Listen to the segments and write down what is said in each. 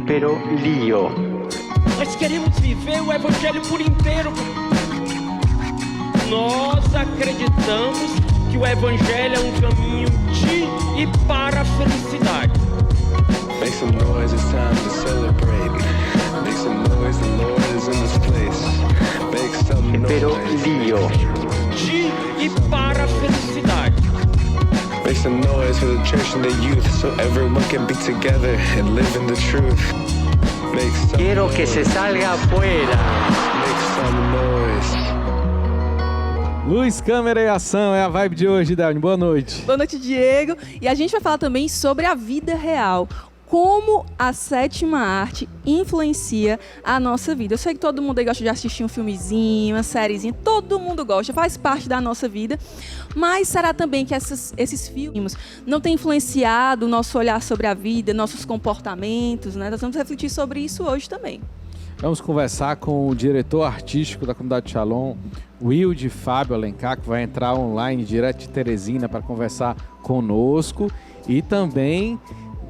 pero lío. Nós queremos viver o Evangelho por inteiro. Nós acreditamos que o Evangelho é um caminho de e para a felicidade. Make some noise, it's time to celebrate. Make some noise, the Lord is in this place. Make some noise. Pero lío. De e para a felicidade. Make some noise for the church and the youth, so everyone can be together and live in the truth. Make some Quiero noise. que se salga afuera. Make some noise. Luz, câmera e ação é a vibe de hoje, Dani. Boa noite. Boa noite, Diego. E a gente vai falar também sobre a vida real. Como a sétima arte influencia a nossa vida. Eu sei que todo mundo aí gosta de assistir um filmezinho, uma sériezinha. Todo mundo gosta, faz parte da nossa vida. Mas será também que esses filmes não têm influenciado o nosso olhar sobre a vida, nossos comportamentos, né? Nós vamos refletir sobre isso hoje também. Vamos conversar com o diretor artístico da comunidade Shalom, Wilde Fábio Alencar, que vai entrar online direto de Teresina para conversar conosco. E também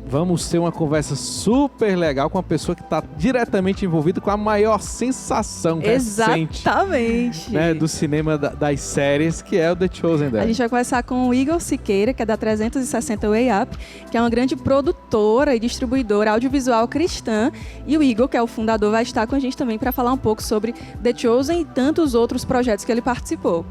vamos ter uma conversa super legal com uma pessoa que está diretamente envolvida com a maior sensação recente, exatamente, né, do cinema das séries, que é o The Chosen. A gente vai conversar com o Igor Siqueira, que é da 360 Way Up, que é uma grande produtora e distribuidora audiovisual cristã. E o Igor, que é o fundador, vai estar com a gente também para falar um pouco sobre The Chosen e tantos outros projetos que ele participou.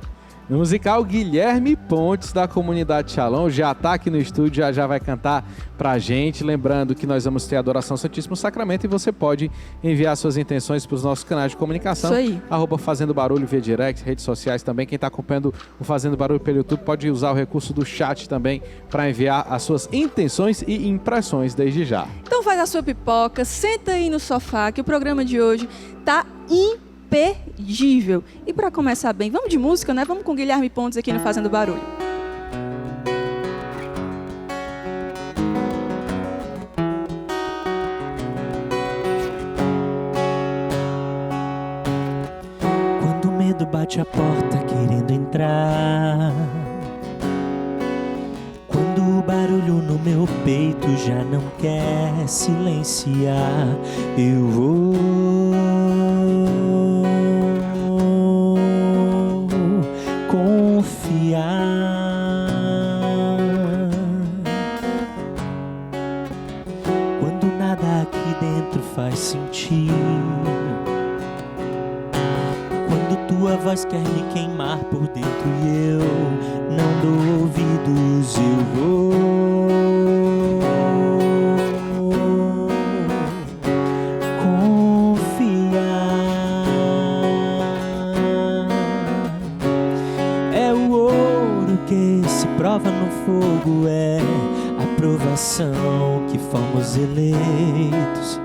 No musical, Guilherme Pontes, da comunidade Shalom, já está aqui no estúdio, já vai cantar pra gente. Lembrando que nós vamos ter a Adoração ao Santíssimo Sacramento e você pode enviar suas intenções para os nossos canais de comunicação. Isso aí. @Fazendo Barulho via direct, redes sociais também. Quem está acompanhando o Fazendo Barulho pelo YouTube pode usar o recurso do chat também para enviar as suas intenções e impressões desde já. Então faz a sua pipoca, senta aí no sofá, que o programa de hoje tá imperdível. E para começar bem, vamos de música, né? Vamos com Guilherme Pontes aqui no Fazendo Barulho. Quando o medo bate a porta querendo entrar, quando o barulho no meu peito já não quer silenciar, eu vou confiar. Quando nada aqui dentro faz sentido, quando tua voz quer me queimar por dentro e eu não dou ouvidos, eu vou confiar. É o ouro que se prova no fogo, é a provação que fomos eleitos.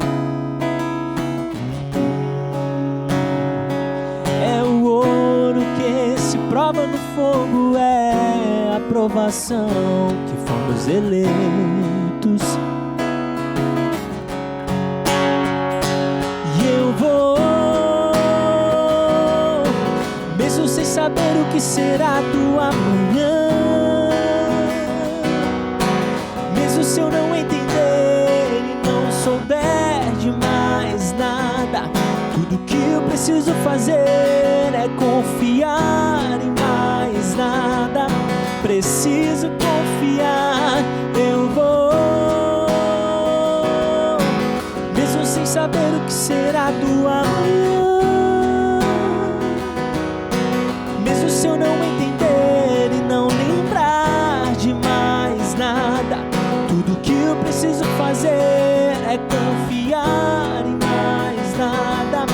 É o ouro que se prova no fogo, é a provação que fomos eleitos. E eu vou, mesmo sem saber o que será do amanhã, mesmo se eu não entender e não souber de mais nada, tudo que eu preciso fazer é confiar em mais nada. Preciso confiar, eu vou, mesmo sem saber o que será do amanhã, mesmo se eu não entender e não lembrar de mais nada, tudo que eu preciso fazer é confiar em mais nada.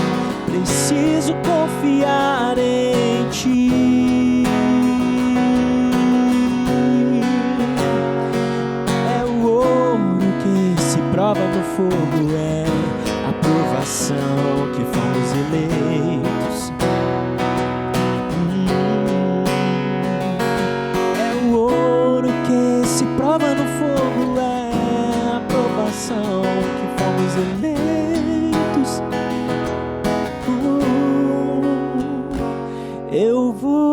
Preciso confiar em ti. É o ouro que se prova no fogo, é a provação que fomos eleitos. É o ouro que se prova no fogo, é a provação que fomos eleitos. Eu vou,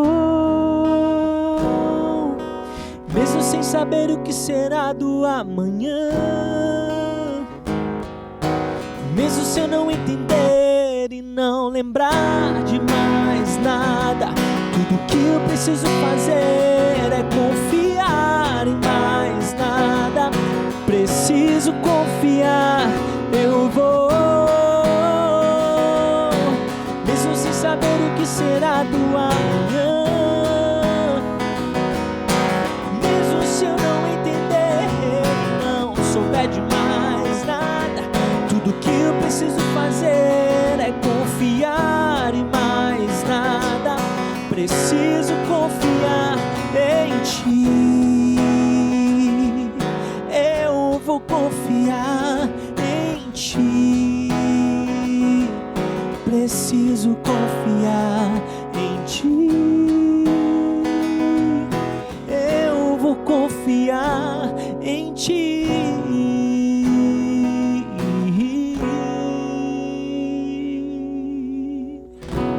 mesmo sem saber o que será do amanhã, Mesmo se eu não entender e não lembrar de mais nada, tudo que eu preciso fazer é confiar em mais nada. Preciso confiar, eu vou, mesmo sem saber o que será do amanhã. Mesmo se eu não entender, não souber de mais nada, tudo que eu preciso fazer é confiar em mais nada. Preciso confiar em ti. Eu vou confiar em ti. Preciso confiar em ti. Eu vou confiar em ti.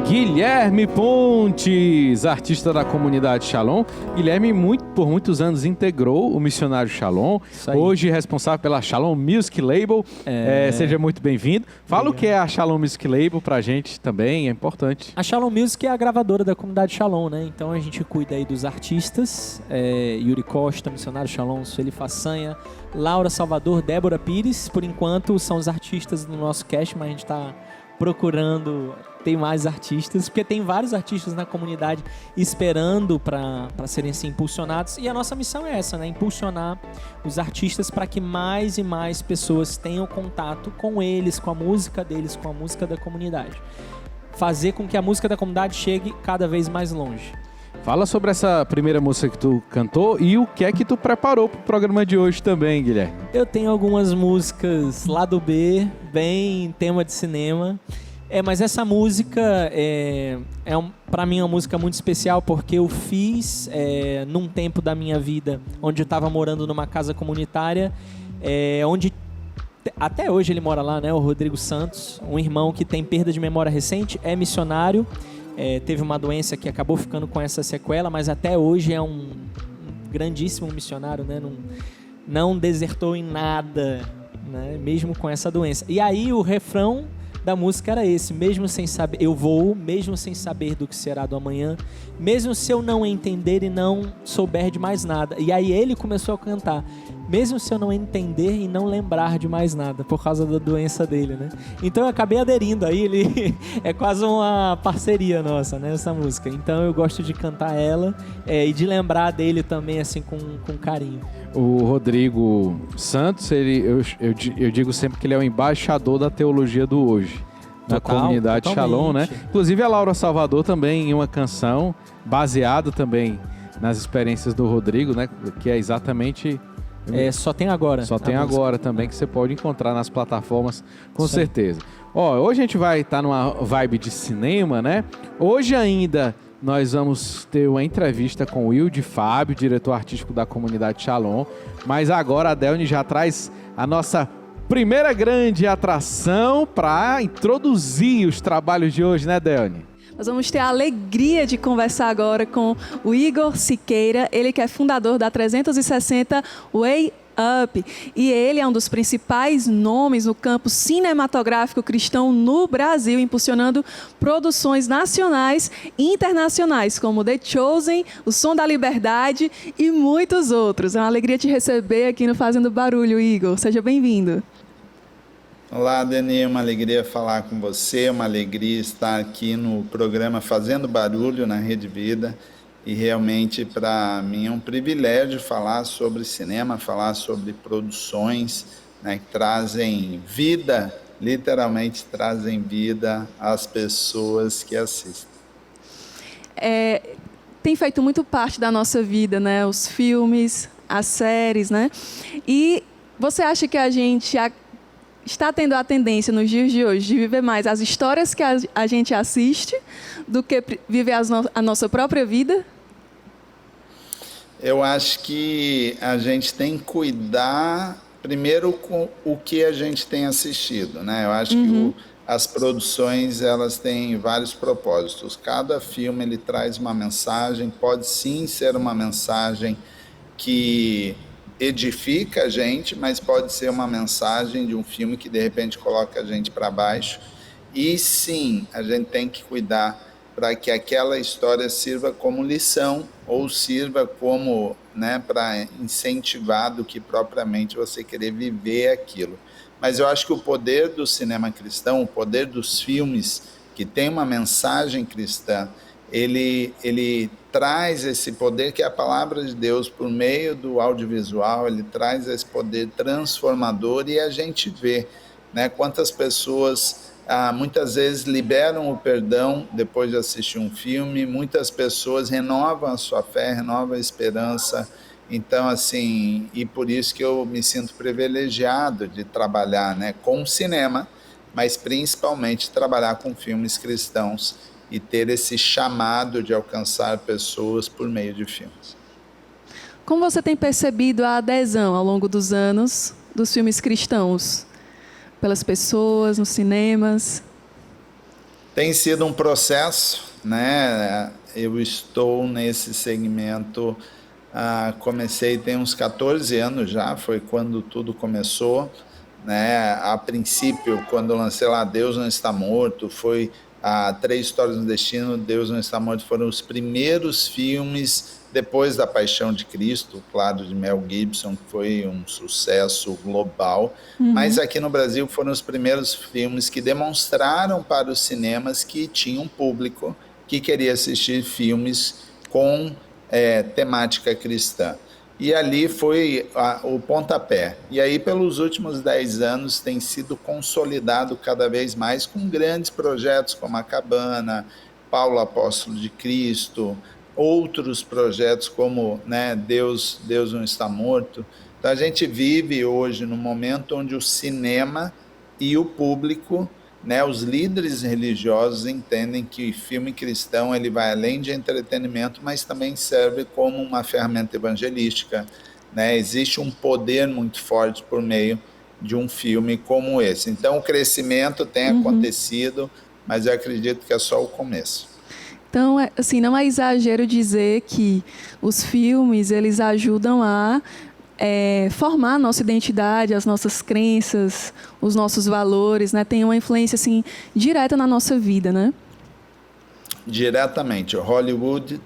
Guilherme Pontes, artista da comunidade Shalom. Guilherme, por muitos anos, integrou o Missionário Shalom. Hoje responsável pela Shalom Music Label. Seja muito bem-vindo. Fala o que é a Shalom Music Label pra gente também, é importante. A Shalom Music é a gravadora da comunidade Shalom, né? Então a gente cuida aí dos artistas, Yuri Costa, Missionário Shalom, Sueli Façanha, Laura Salvador, Débora Pires. Por enquanto são os artistas do nosso cast, mas a gente tá procurando ter mais artistas, porque tem vários artistas na comunidade esperando para serem assim, impulsionados, e a nossa missão é essa, né? Impulsionar os artistas para que mais e mais pessoas tenham contato com eles, com a música deles, com a música da comunidade. Fazer com que a música da comunidade chegue cada vez mais longe. Fala sobre essa primeira música que tu cantou e o que é que tu preparou pro programa de hoje também, Guilherme. Eu tenho algumas músicas lá do B, bem tema de cinema. Mas essa música para mim é uma música muito especial porque eu fiz num tempo da minha vida onde eu estava morando numa casa comunitária, onde até hoje ele mora lá, né? O Rodrigo Santos, um irmão que tem perda de memória recente, é missionário, teve uma doença que acabou ficando com essa sequela, mas até hoje é um grandíssimo missionário, né? Não desertou em nada, né? Mesmo com essa doença. E aí o refrão da música era esse: mesmo sem saber, eu vou, mesmo sem saber do que será do amanhã, mesmo se eu não entender e não souber de mais nada. E aí ele começou a cantar: mesmo se eu não entender e não lembrar de mais nada, por causa da doença dele, né? Então eu acabei aderindo aí, ele é quase uma parceria nossa, né, essa música. Então eu gosto de cantar ela e de lembrar dele também, assim, com carinho. O Rodrigo Santos, eu digo sempre que ele é o embaixador da teologia do hoje, na comunidade Shalom, né? Inclusive a Laura Salvador também, em uma canção baseada também nas experiências do Rodrigo, né? Que é exatamente... Só tem agora. Só tem agora também, que você pode encontrar nas plataformas, com certeza. Hoje a gente vai estar numa vibe de cinema, né? Hoje ainda nós vamos ter uma entrevista com o Will de Fábio, diretor artístico da comunidade Shalom. Mas agora a Delny já traz a nossa primeira grande atração para introduzir os trabalhos de hoje, né, Delny? Nós vamos ter a alegria de conversar agora com o Igor Siqueira, ele que é fundador da 360 Way Up. E ele é um dos principais nomes no campo cinematográfico cristão no Brasil, impulsionando produções nacionais e internacionais, como The Chosen, O Som da Liberdade e muitos outros. É uma alegria te receber aqui no Fazendo Barulho, Igor. Seja bem-vindo. Olá, Deni, uma alegria falar com você, uma alegria estar aqui no programa Fazendo Barulho na Rede Vida, e realmente para mim é um privilégio falar sobre cinema, falar sobre produções, né, que trazem vida, literalmente trazem vida às pessoas que assistem. Tem feito muito parte da nossa vida, né? Os filmes, as séries, né? E você acha que a gente está tendo a tendência nos dias de hoje de viver mais as histórias que a gente assiste do que viver a nossa própria vida? Eu acho que a gente tem que cuidar primeiro com o que a gente tem assistido, né? Eu acho que as produções, elas têm vários propósitos. Cada filme ele traz uma mensagem, pode sim ser uma mensagem que edifica a gente, mas pode ser uma mensagem de um filme que de repente coloca a gente para baixo. E sim, a gente tem que cuidar para que aquela história sirva como lição ou sirva como, né, para incentivar do que propriamente você querer viver aquilo. Mas eu acho que o poder do cinema cristão, o poder dos filmes que tem uma mensagem cristã, ele traz esse poder que é a palavra de Deus por meio do audiovisual, ele traz esse poder transformador e a gente vê, né, quantas pessoas muitas vezes liberam o perdão depois de assistir um filme, muitas pessoas renovam a sua fé, renovam a esperança. Então, assim, e por isso que eu me sinto privilegiado de trabalhar, né, com cinema, mas principalmente trabalhar com filmes cristãos e ter esse chamado de alcançar pessoas por meio de filmes. Como você tem percebido a adesão ao longo dos anos dos filmes cristãos pelas pessoas, nos cinemas? Tem sido um processo, né? Eu estou nesse segmento, comecei tem uns 14 anos já, foi quando tudo começou, né? A princípio, quando eu lancei lá Deus Não Está Morto, foi Três Histórias no Destino, Deus Não Está Morto, foram os primeiros filmes depois da Paixão de Cristo, claro, de Mel Gibson, que foi um sucesso global, mas aqui no Brasil foram os primeiros filmes que demonstraram para os cinemas que tinha um público que queria assistir filmes com temática cristã. E ali foi o pontapé. E aí, pelos últimos 10 anos, tem sido consolidado cada vez mais com grandes projetos como A Cabana, Paulo Apóstolo de Cristo, outros projetos como, né, Deus Não Está Morto. Então, a gente vive hoje num momento onde o cinema e o público, né, os líderes religiosos entendem que filme cristão ele vai além de entretenimento, mas também serve como uma ferramenta evangelística, né? Existe um poder muito forte por meio de um filme como esse. Então, o crescimento tem acontecido, mas eu acredito que é só o começo. Então, assim, não é exagero dizer que os filmes eles ajudam a formar a nossa identidade, as nossas crenças, os nossos valores, né? Tem uma influência assim direta na nossa vida, né? Diretamente. Hollywood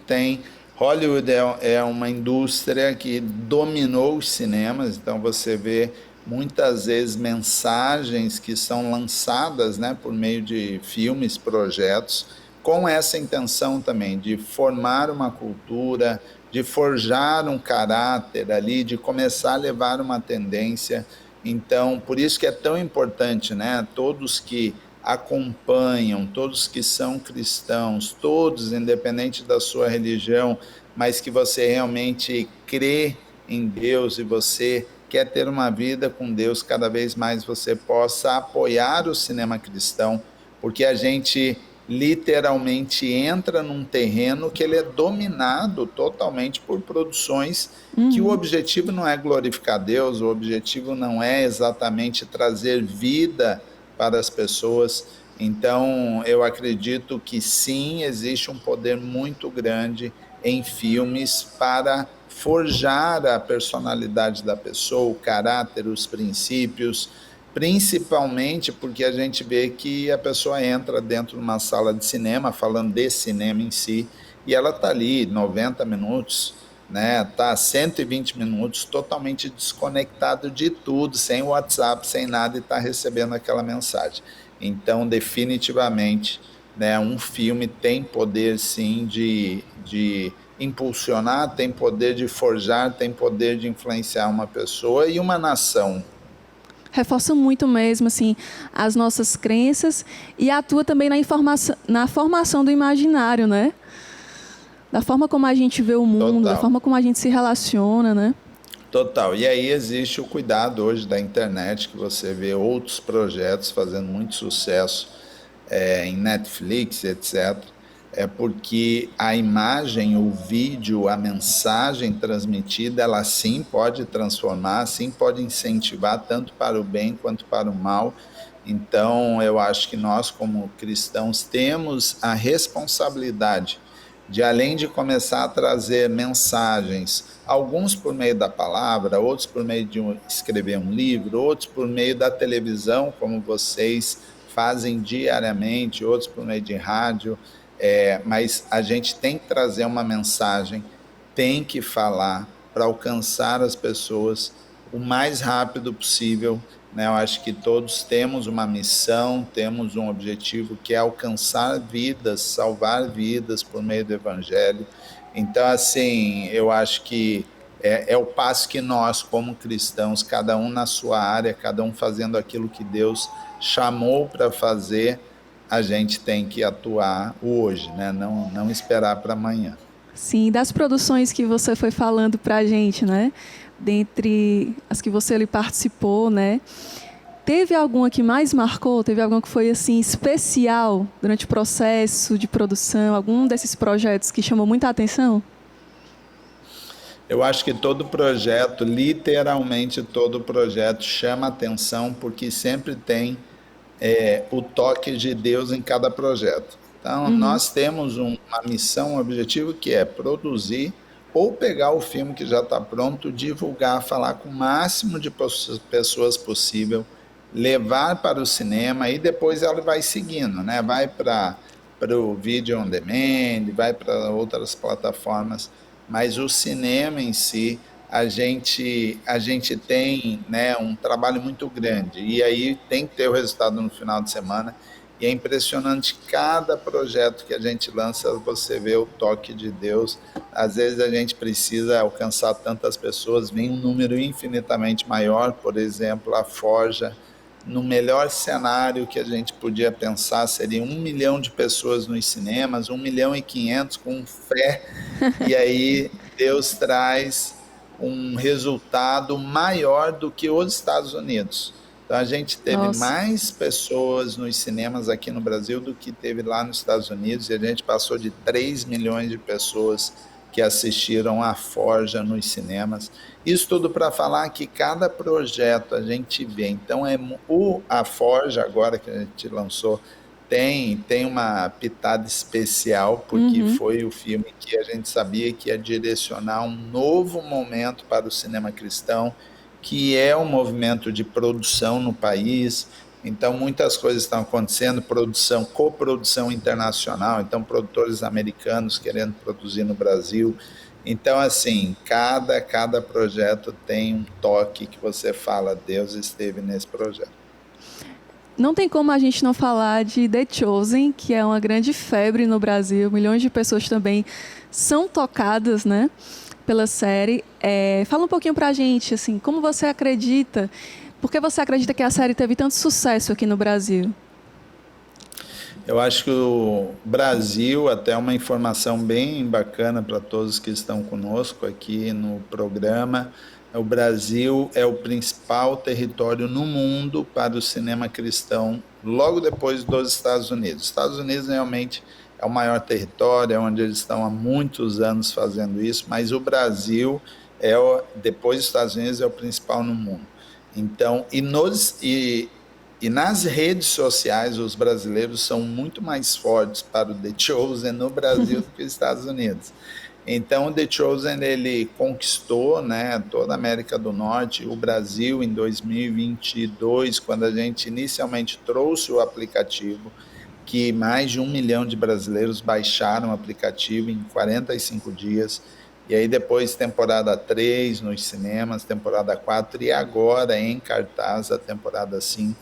é uma indústria que dominou os cinemas, então você vê muitas vezes mensagens que são lançadas, né, por meio de filmes, projetos, com essa intenção também de formar uma cultura, de forjar um caráter ali, de começar a levar uma tendência. Então, por isso que é tão importante, né? Todos que acompanham, todos que são cristãos, todos, independente da sua religião, mas que você realmente crê em Deus e você quer ter uma vida com Deus, cada vez mais você possa apoiar o cinema cristão, porque a gente literalmente entra num terreno que ele é dominado totalmente por produções que o objetivo não é glorificar Deus, o objetivo não é exatamente trazer vida para as pessoas. Então, eu acredito que sim, existe um poder muito grande em filmes para forjar a personalidade da pessoa, o caráter, os princípios, principalmente porque a gente vê que a pessoa entra dentro de uma sala de cinema, falando de cinema em si, e ela está ali 90 minutos, né? Tá 120 minutos totalmente desconectado de tudo, sem WhatsApp, sem nada, e está recebendo aquela mensagem. Então, definitivamente, né, um filme tem poder sim de impulsionar, tem poder de forjar, tem poder de influenciar uma pessoa e uma nação. Reforça muito mesmo assim as nossas crenças e atua também na formação do imaginário, né? Da forma como a gente vê o mundo, Total. Da forma como a gente se relaciona, né? Total. E aí existe o cuidado hoje da internet, que você vê outros projetos fazendo muito sucesso em Netflix, etc. É porque a imagem, o vídeo, a mensagem transmitida, ela sim pode transformar, sim pode incentivar tanto para o bem quanto para o mal. Então, eu acho que nós, como cristãos, temos a responsabilidade de além de começar a trazer mensagens, alguns por meio da palavra, outros por meio de escrever um livro, outros por meio da televisão, como vocês fazem diariamente, outros por meio de rádio, mas a gente tem que trazer uma mensagem, tem que falar para alcançar as pessoas o mais rápido possível, né? Eu acho que todos temos uma missão, temos um objetivo que é alcançar vidas, salvar vidas por meio do Evangelho. Então, assim, eu acho que é o passo que nós, como cristãos, cada um na sua área, cada um fazendo aquilo que Deus chamou para fazer, a gente tem que atuar hoje, né? Não esperar para amanhã. Sim, das produções que você foi falando para a gente, né? Dentre as que você ali participou, né? Teve alguma que mais marcou? Teve alguma que foi assim especial durante o processo de produção? Algum desses projetos que chamou muita atenção? Eu acho que todo projeto, literalmente todo projeto, chama atenção porque sempre tem o toque de Deus em cada projeto. Então, nós temos uma missão, um objetivo que é produzir ou pegar o filme que já está pronto, divulgar, falar com o máximo de pessoas possível, levar para o cinema e depois ela vai seguindo, né? Vai para o Video on Demand, vai para outras plataformas, mas o cinema em si, a gente tem, né, um trabalho muito grande e aí tem que ter o resultado no final de semana. E é impressionante, cada projeto que a gente lança, você vê o toque de Deus. Às vezes a gente precisa alcançar tantas pessoas, vem um número infinitamente maior, por exemplo, a Forja. No melhor cenário que a gente podia pensar, seria 1 milhão de pessoas nos cinemas, 1.500.000 com fé, e aí Deus traz um resultado maior do que os Estados Unidos. Então, a gente teve mais pessoas nos cinemas aqui no Brasil do que teve lá nos Estados Unidos, e a gente passou de 3 milhões de pessoas que assistiram a Forja nos cinemas. Isso tudo para falar que cada projeto a gente vê. Então, a Forja, agora que a gente lançou, tem uma pitada especial, porque foi o filme que a gente sabia que ia direcionar um novo momento para o cinema cristão, que é um movimento de produção no país. Então, muitas coisas estão acontecendo, coprodução internacional, então produtores americanos querendo produzir no Brasil. Então, assim, cada projeto tem um toque que você fala, Deus esteve nesse projeto. Não tem como a gente não falar de The Chosen, que é uma grande febre no Brasil, milhões de pessoas também são tocadas, né, pela série. Fala um pouquinho pra gente, assim, como você acredita, por que você acredita que a série teve tanto sucesso aqui no Brasil? Eu acho que o Brasil, até uma informação bem bacana para todos que estão conosco aqui no programa, o Brasil é o principal território no mundo para o cinema cristão, logo depois dos Estados Unidos. Os Estados Unidos realmente é o maior território, é onde eles estão há muitos anos fazendo isso, mas o Brasil, depois dos Estados Unidos, é o principal no mundo. Então, e nas redes sociais, os brasileiros são muito mais fortes para o The Chosen no Brasil do que os Estados Unidos. Então, o The Chosen, ele conquistou, né, toda a América do Norte, o Brasil em 2022, quando a gente inicialmente trouxe o aplicativo, que mais de 1 milhão de brasileiros baixaram o aplicativo em 45 dias, e aí depois temporada 3 nos cinemas, temporada 4, e agora em cartaz a temporada 5.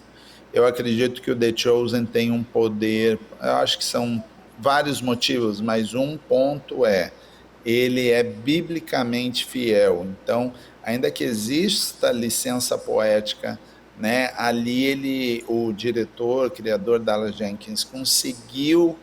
Eu acredito que o The Chosen tem um poder, eu acho que são vários motivos, mas um ponto ele é biblicamente fiel. Então, ainda que exista licença poética, né, ali o diretor, criador Dallas Jenkins, conseguiu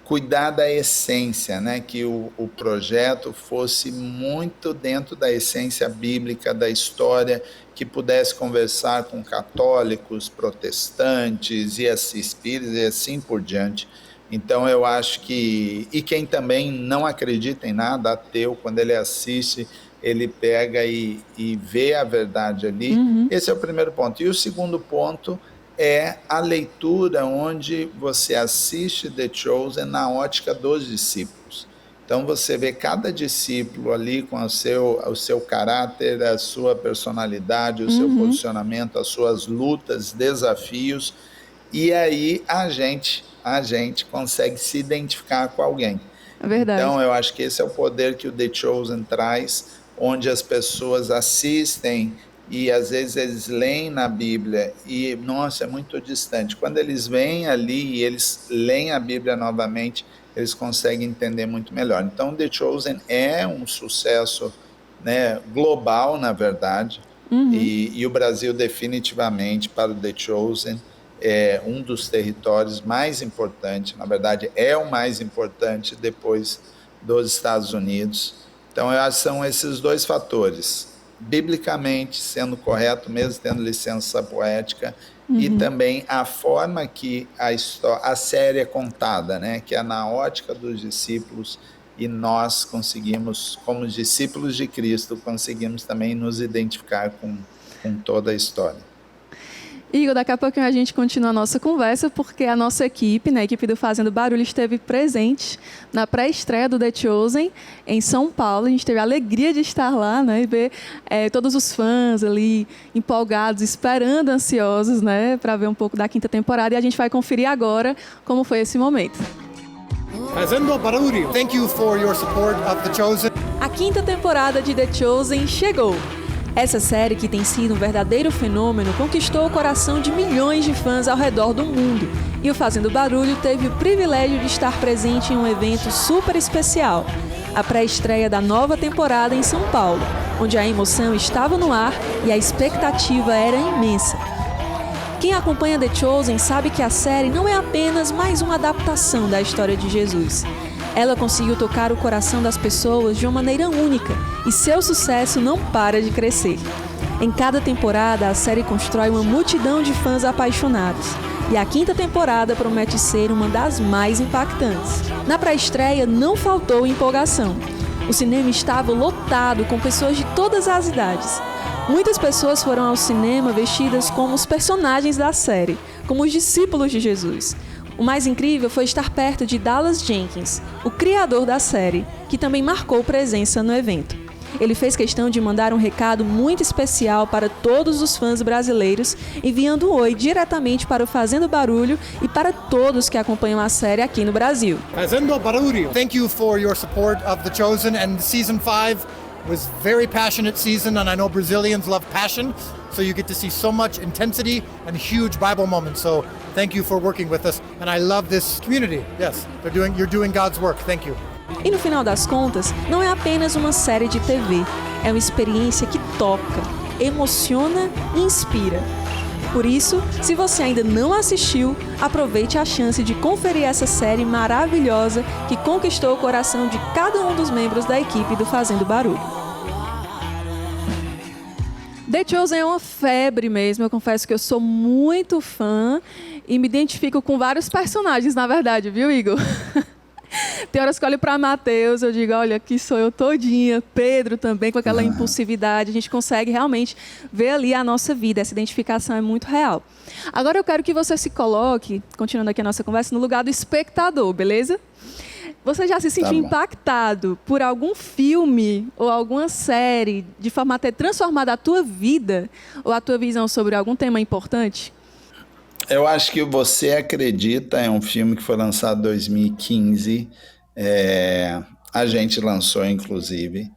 cuidar da essência, né, que o projeto fosse muito dentro da essência bíblica, da história, que pudesse conversar com católicos, protestantes, e espíritas e assim por diante. Então, eu acho que... E quem também não acredita em nada, ateu, quando ele assiste, ele pega e vê a verdade ali. Esse é o primeiro ponto. E o segundo ponto é a leitura onde você assiste The Chosen na ótica dos discípulos. Então você vê cada discípulo ali com o seu caráter, a sua personalidade, o seu posicionamento, as suas lutas, desafios, e aí a gente consegue se identificar com alguém. É verdade. Então eu acho que esse é o poder que o The Chosen traz, onde as pessoas assistem e às vezes eles leem na Bíblia e, nossa, é muito distante. Quando eles vêm ali e eles leem a Bíblia novamente, eles conseguem entender muito melhor. Então, The Chosen é um sucesso, né, global, na verdade, e o Brasil definitivamente, para o The Chosen, é um dos territórios mais importantes, na verdade, é o mais importante depois dos Estados Unidos. Então, eu acho que são esses dois fatores, biblicamente sendo correto, mesmo tendo licença poética, e também a forma que a série é contada, né? Que é na ótica dos discípulos, e nós conseguimos, como discípulos de Cristo, conseguimos também nos identificar com toda a história. Igor, daqui a pouquinho a gente continua a nossa conversa, porque a nossa equipe, né, a equipe do Fazendo Barulho, esteve presente na pré-estreia do The Chosen em São Paulo. A gente teve a alegria de estar lá, né, e ver todos os fãs ali empolgados, esperando, ansiosos, né, para ver um pouco da quinta temporada. E a gente vai conferir agora como foi esse momento. Fazendo Barulho. Thank you for your support of The Chosen. A quinta temporada de The Chosen chegou. Essa série, que tem sido um verdadeiro fenômeno, conquistou o coração de milhões de fãs ao redor do mundo. E o Fazendo Barulho teve o privilégio de estar presente em um evento super especial, a pré-estreia da nova temporada em São Paulo, onde a emoção estava no ar e a expectativa era imensa. Quem acompanha The Chosen sabe que a série não é apenas mais uma adaptação da história de Jesus. Ela conseguiu tocar o coração das pessoas de uma maneira única e seu sucesso não para de crescer. Em cada temporada, a série constrói uma multidão de fãs apaixonados. E a quinta temporada promete ser uma das mais impactantes. Na pré-estreia, não faltou empolgação. O cinema estava lotado com pessoas de todas as idades. Muitas pessoas foram ao cinema vestidas como os personagens da série, como os discípulos de Jesus. O mais incrível foi estar perto de Dallas Jenkins, o criador da série, que também marcou presença no evento. Ele fez questão de mandar um recado muito especial para todos os fãs brasileiros, enviando um oi diretamente para o Fazendo Barulho e para todos que acompanham a série aqui no Brasil. Fazendo Barulho. Thank you for your support of The Chosen, and season 5 was very passionate season, and I know Brazilians love passion, so you get to see so much intensity and huge Bible moments. So thank you for working with us, and I love this community. Yes, you're doing God's work. Thank you. E no final das contas, não é apenas uma série de TV, é uma experiência que toca, emociona e inspira. Por isso, se você ainda não assistiu, aproveite a chance de conferir essa série maravilhosa que conquistou o coração de cada um dos membros da equipe do Fazendo Barulho. The Chosen é uma febre mesmo, eu confesso que eu sou muito fã e me identifico com vários personagens, na verdade, viu, Igor? Tem horas que eu olho para Mateus, eu digo, olha, aqui sou eu todinha, Pedro também, com aquela impulsividade, a gente consegue realmente ver ali a nossa vida, essa identificação é muito real. Agora eu quero que você se coloque, continuando aqui a nossa conversa, no lugar do espectador, beleza? Você já se sentiu impactado por algum filme ou alguma série de forma a ter transformado a tua vida ou a tua visão sobre algum tema importante? Eu acho que Você Acredita é um filme que foi lançado em 2015. A gente lançou, inclusive,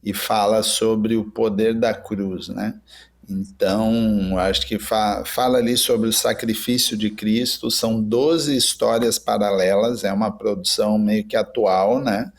e fala sobre o poder da cruz, né? Então, acho que fala ali sobre o sacrifício de Cristo. São 12 histórias paralelas, é uma produção meio que atual, né?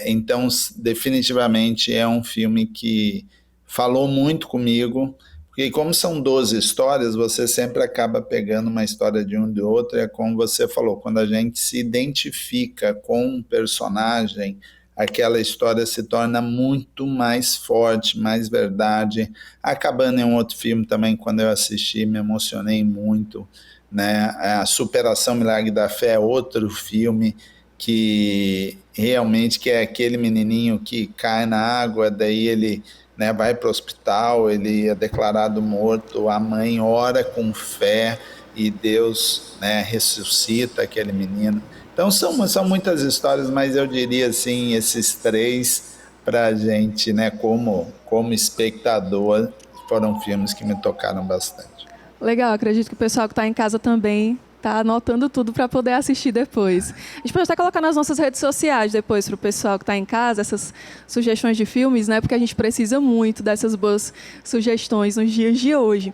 Então, definitivamente é um filme que falou muito comigo, porque como são 12 histórias, você sempre acaba pegando uma história de um e do outro, e é como você falou, quando a gente se identifica com um personagem, aquela história se torna muito mais forte, mais verdade. Acabando em um outro filme também, quando eu assisti, me emocionei muito, né? A Superação Milagre da Fé é outro filme que realmente que é aquele menininho que cai na água, daí ele né, vai para o hospital, ele é declarado morto, a mãe ora com fé e Deus, né, ressuscita aquele menino. Então são muitas histórias, mas eu diria assim, esses 3 para a gente, né, como espectador, foram filmes que me tocaram bastante. Legal, acredito que o pessoal que está em casa também está anotando tudo para poder assistir depois. A gente pode até colocar nas nossas redes sociais depois para o pessoal que está em casa essas sugestões de filmes, né? Porque a gente precisa muito dessas boas sugestões nos dias de hoje.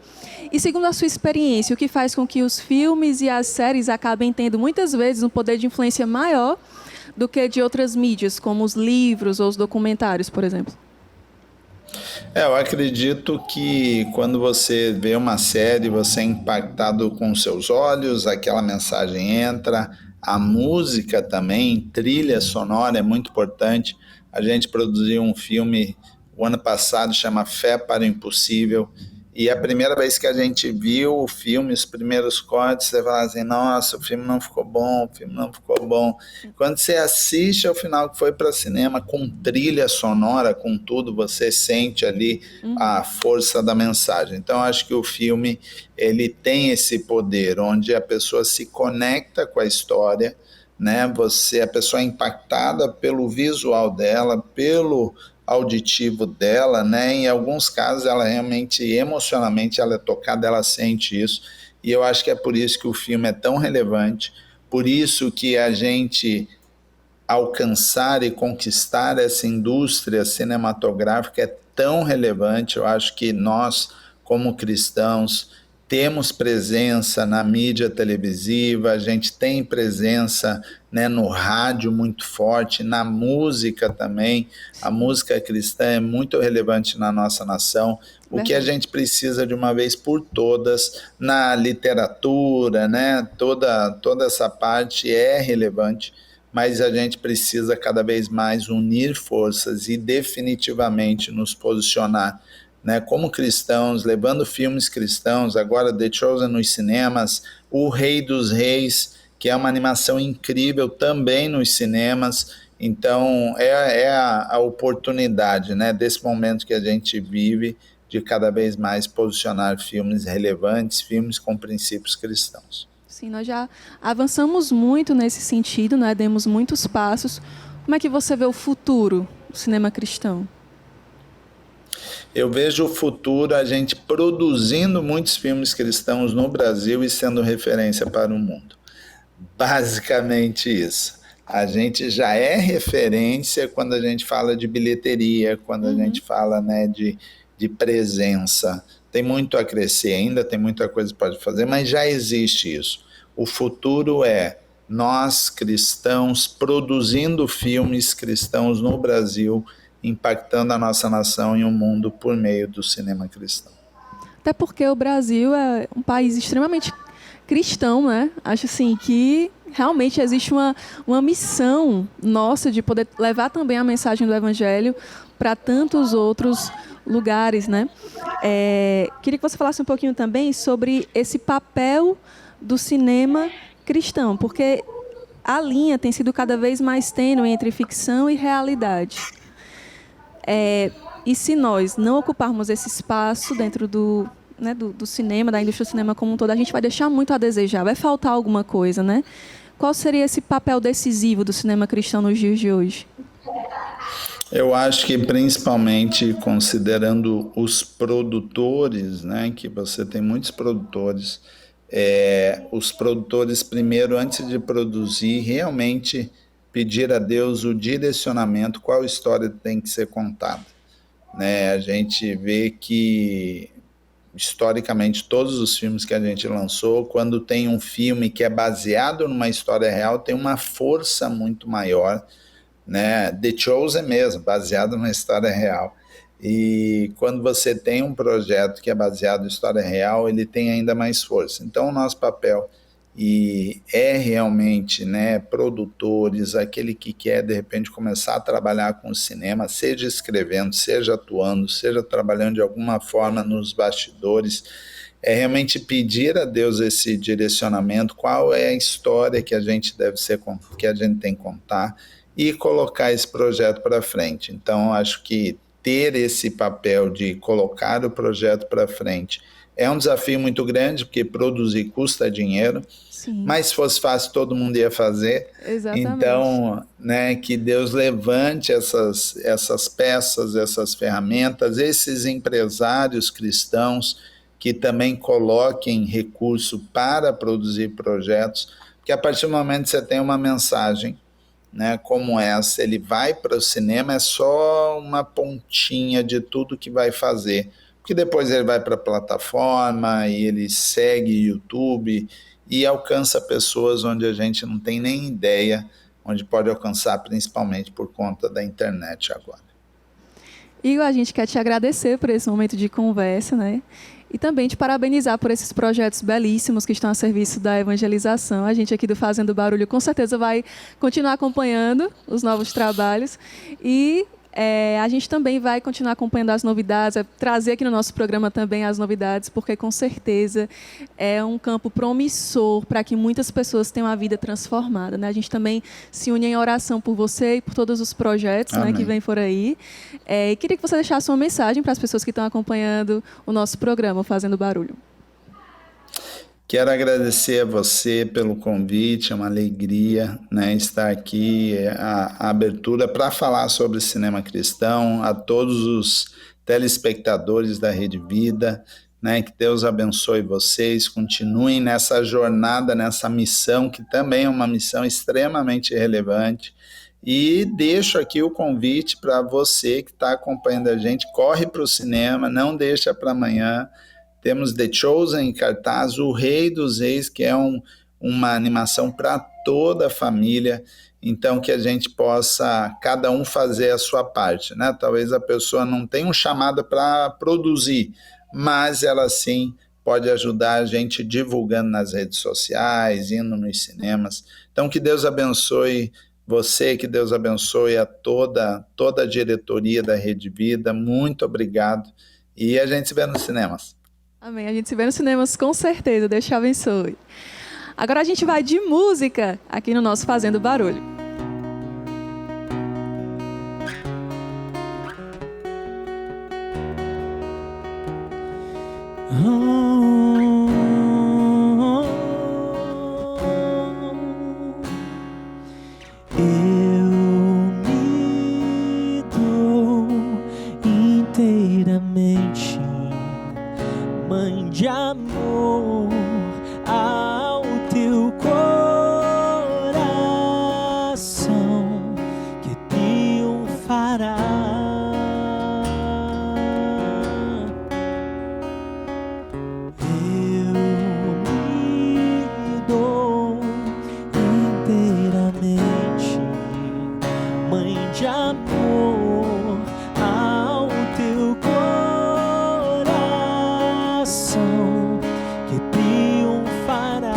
E segundo a sua experiência, o que faz com que os filmes e as séries acabem tendo muitas vezes um poder de influência maior do que de outras mídias, como os livros ou os documentários, por exemplo? Eu acredito que quando você vê uma série, você é impactado com seus olhos, aquela mensagem entra, a música também, trilha sonora é muito importante. A gente produziu um filme o ano passado, chama Fé para o Impossível, e a primeira vez que a gente viu o filme, os primeiros cortes, você fala assim, nossa, o filme não ficou bom, o filme não ficou bom. Quando você assiste ao final que foi para cinema, com trilha sonora, com tudo, você sente ali a força da mensagem. Então, acho que o filme, ele tem esse poder, onde a pessoa se conecta com a história, né? A pessoa é impactada pelo visual dela, pelo auditivo dela, né? Em alguns casos ela realmente, emocionalmente, ela é tocada, ela sente isso, e eu acho que é por isso que o filme é tão relevante, por isso que a gente alcançar e conquistar essa indústria cinematográfica é tão relevante. Eu acho que nós, como cristãos, temos presença na mídia televisiva, a gente tem presença, né, no rádio muito forte, na música também. A música cristã é muito relevante na nossa nação. O que a gente precisa de uma vez por todas, na literatura, né, toda essa parte é relevante, mas a gente precisa cada vez mais unir forças e definitivamente nos posicionar, né, como cristãos, levando filmes cristãos, agora The Chosen nos cinemas, O Rei dos Reis, que é uma animação incrível também nos cinemas. Então é a oportunidade, né, desse momento que a gente vive, de cada vez mais posicionar filmes relevantes, filmes com princípios cristãos. Sim, nós já avançamos muito nesse sentido, né, demos muitos passos. Como é que você vê o futuro do cinema cristão? Eu vejo o futuro a gente produzindo muitos filmes cristãos no Brasil e sendo referência para o mundo. Basicamente isso. A gente já é referência quando a gente fala de bilheteria, quando a gente fala, né, de presença. Tem muito a crescer ainda, tem muita coisa que pode fazer, mas já existe isso. O futuro é nós, cristãos, produzindo filmes cristãos no Brasil, impactando a nossa nação e o mundo por meio do cinema cristão. Até porque o Brasil é um país extremamente cristão, né? Acho assim que realmente existe uma missão nossa de poder levar também a mensagem do Evangelho para tantos outros lugares, né? Queria que você falasse um pouquinho também sobre esse papel do cinema cristão, porque a linha tem sido cada vez mais tênue entre ficção e realidade. E se nós não ocuparmos esse espaço dentro do cinema, da indústria do cinema como um todo, a gente vai deixar muito a desejar, vai faltar alguma coisa, né? Qual seria esse papel decisivo do cinema cristão nos dias de hoje? Eu acho que principalmente considerando os produtores, né, que você tem muitos produtores, os produtores primeiro, antes de produzir, realmente pedir a Deus o direcionamento, qual história tem que ser contada, né? A gente vê que, historicamente, todos os filmes que a gente lançou, quando tem um filme que é baseado numa história real, tem uma força muito maior, né? The Chosen mesmo, baseado numa história real. E quando você tem um projeto que é baseado em história real, ele tem ainda mais força. Então, o nosso papel é realmente, né, produtores, aquele que quer, de repente, começar a trabalhar com o cinema, seja escrevendo, seja atuando, seja trabalhando de alguma forma nos bastidores, é realmente pedir a Deus esse direcionamento, qual é a história que a gente que a gente tem que contar, e colocar esse projeto para frente. Então, acho que ter esse papel de colocar o projeto para frente é um desafio muito grande, porque produzir custa dinheiro. Sim. Mas se fosse fácil, todo mundo ia fazer. Exatamente. Então, né, que Deus levante essas peças, essas ferramentas, esses empresários cristãos que também coloquem recurso para produzir projetos, que a partir do momento que você tem uma mensagem, né, como essa, ele vai para o cinema, é só uma pontinha de tudo que vai fazer. Porque depois ele vai para a plataforma e ele segue YouTube e alcança pessoas onde a gente não tem nem ideia, onde pode alcançar, principalmente por conta da internet agora. Igor, a gente quer te agradecer por esse momento de conversa, né? E também te parabenizar por esses projetos belíssimos que estão a serviço da evangelização. A gente aqui do Fazendo Barulho com certeza vai continuar acompanhando os novos trabalhos e a gente também vai continuar acompanhando as novidades, trazer aqui no nosso programa também as novidades, porque com certeza é um campo promissor para que muitas pessoas tenham a vida transformada, né? A gente também se une em oração por você e por todos os projetos, né, que vêm por aí. E queria que você deixasse uma mensagem para as pessoas que estão acompanhando o nosso programa Fazendo Barulho. Quero agradecer a você pelo convite, é uma alegria, né, estar aqui, a abertura para falar sobre cinema cristão, a todos os telespectadores da Rede Vida, né, que Deus abençoe vocês, continuem nessa jornada, nessa missão, que também é uma missão extremamente relevante, e deixo aqui o convite para você que está acompanhando a gente, corre para o cinema, não deixa para amanhã. Temos The Chosen em cartaz, O Rei dos Reis, que é uma animação para toda a família, então que a gente possa, cada um fazer a sua parte, né? Talvez a pessoa não tenha um chamado para produzir, mas ela sim pode ajudar a gente divulgando nas redes sociais, indo nos cinemas. Então que Deus abençoe você, que Deus abençoe a toda a diretoria da Rede Vida, muito obrigado, e a gente se vê nos cinemas. Amém. A gente se vê nos cinemas com certeza. Deus te abençoe. Agora a gente vai de música aqui no nosso Fazendo Barulho. Eu me dou inteiramente, Mãe de amor, ao teu coração que triunfará. Eu me dou inteiramente, Mãe de amor, ao teu coração que triunfará.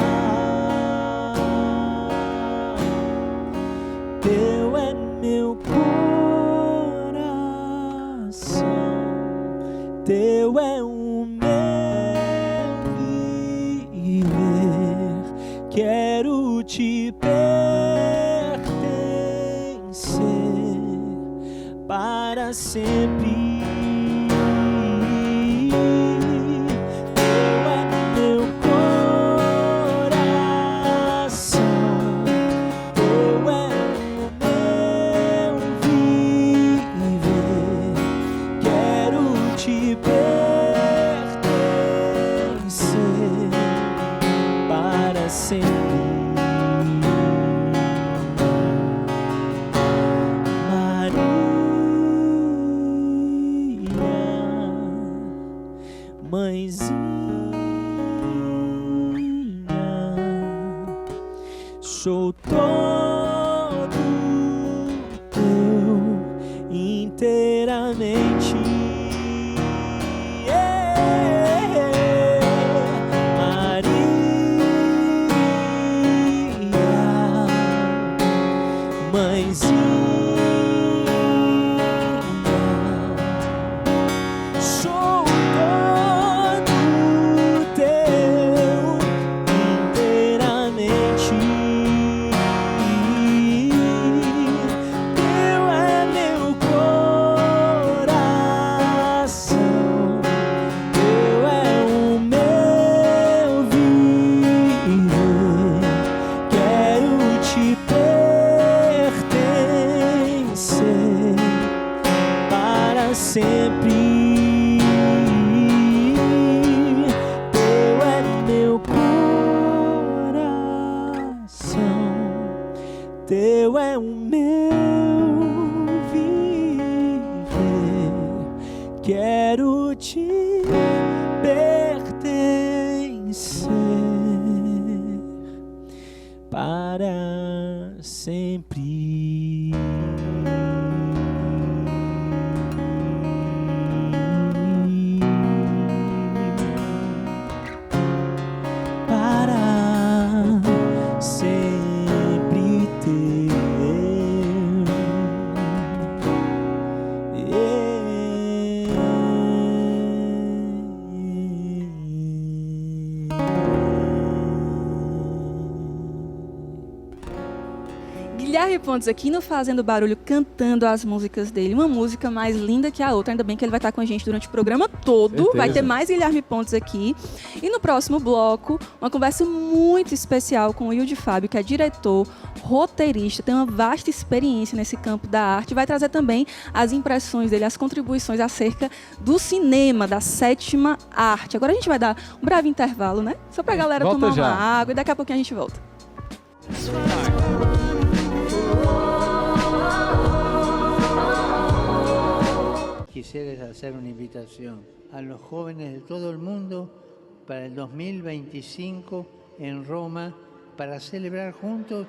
Teu é meu coração, teu é o meu viver. Quero te pertencer para sempre. Sou todo teu inteiramente. Maria, mãezinha, sou todo teu inteiramente. teu é o meu viver. Quero te pertencer para sempre. Para sempre teu. Guilherme Pontes aqui no Fazendo Barulho, cantando as músicas dele. Uma música mais linda que a outra. Ainda bem que ele vai estar com a gente durante o programa todo. Certeza. Vai ter mais Guilherme Pontes aqui. E no próximo bloco, uma conversa muito especial com o Will de Fábio, que é diretor, roteirista, tem uma vasta experiência nesse campo da arte. Vai trazer também as impressões dele, as contribuições acerca do cinema, da sétima arte. Agora a gente vai dar um breve intervalo, né? Só pra galera Volta tomar já. uma água e daqui a pouquinho a gente volta. Quisiera hacer una invitación a los jóvenes de todo el mundo para el 2025 en Roma para celebrar juntos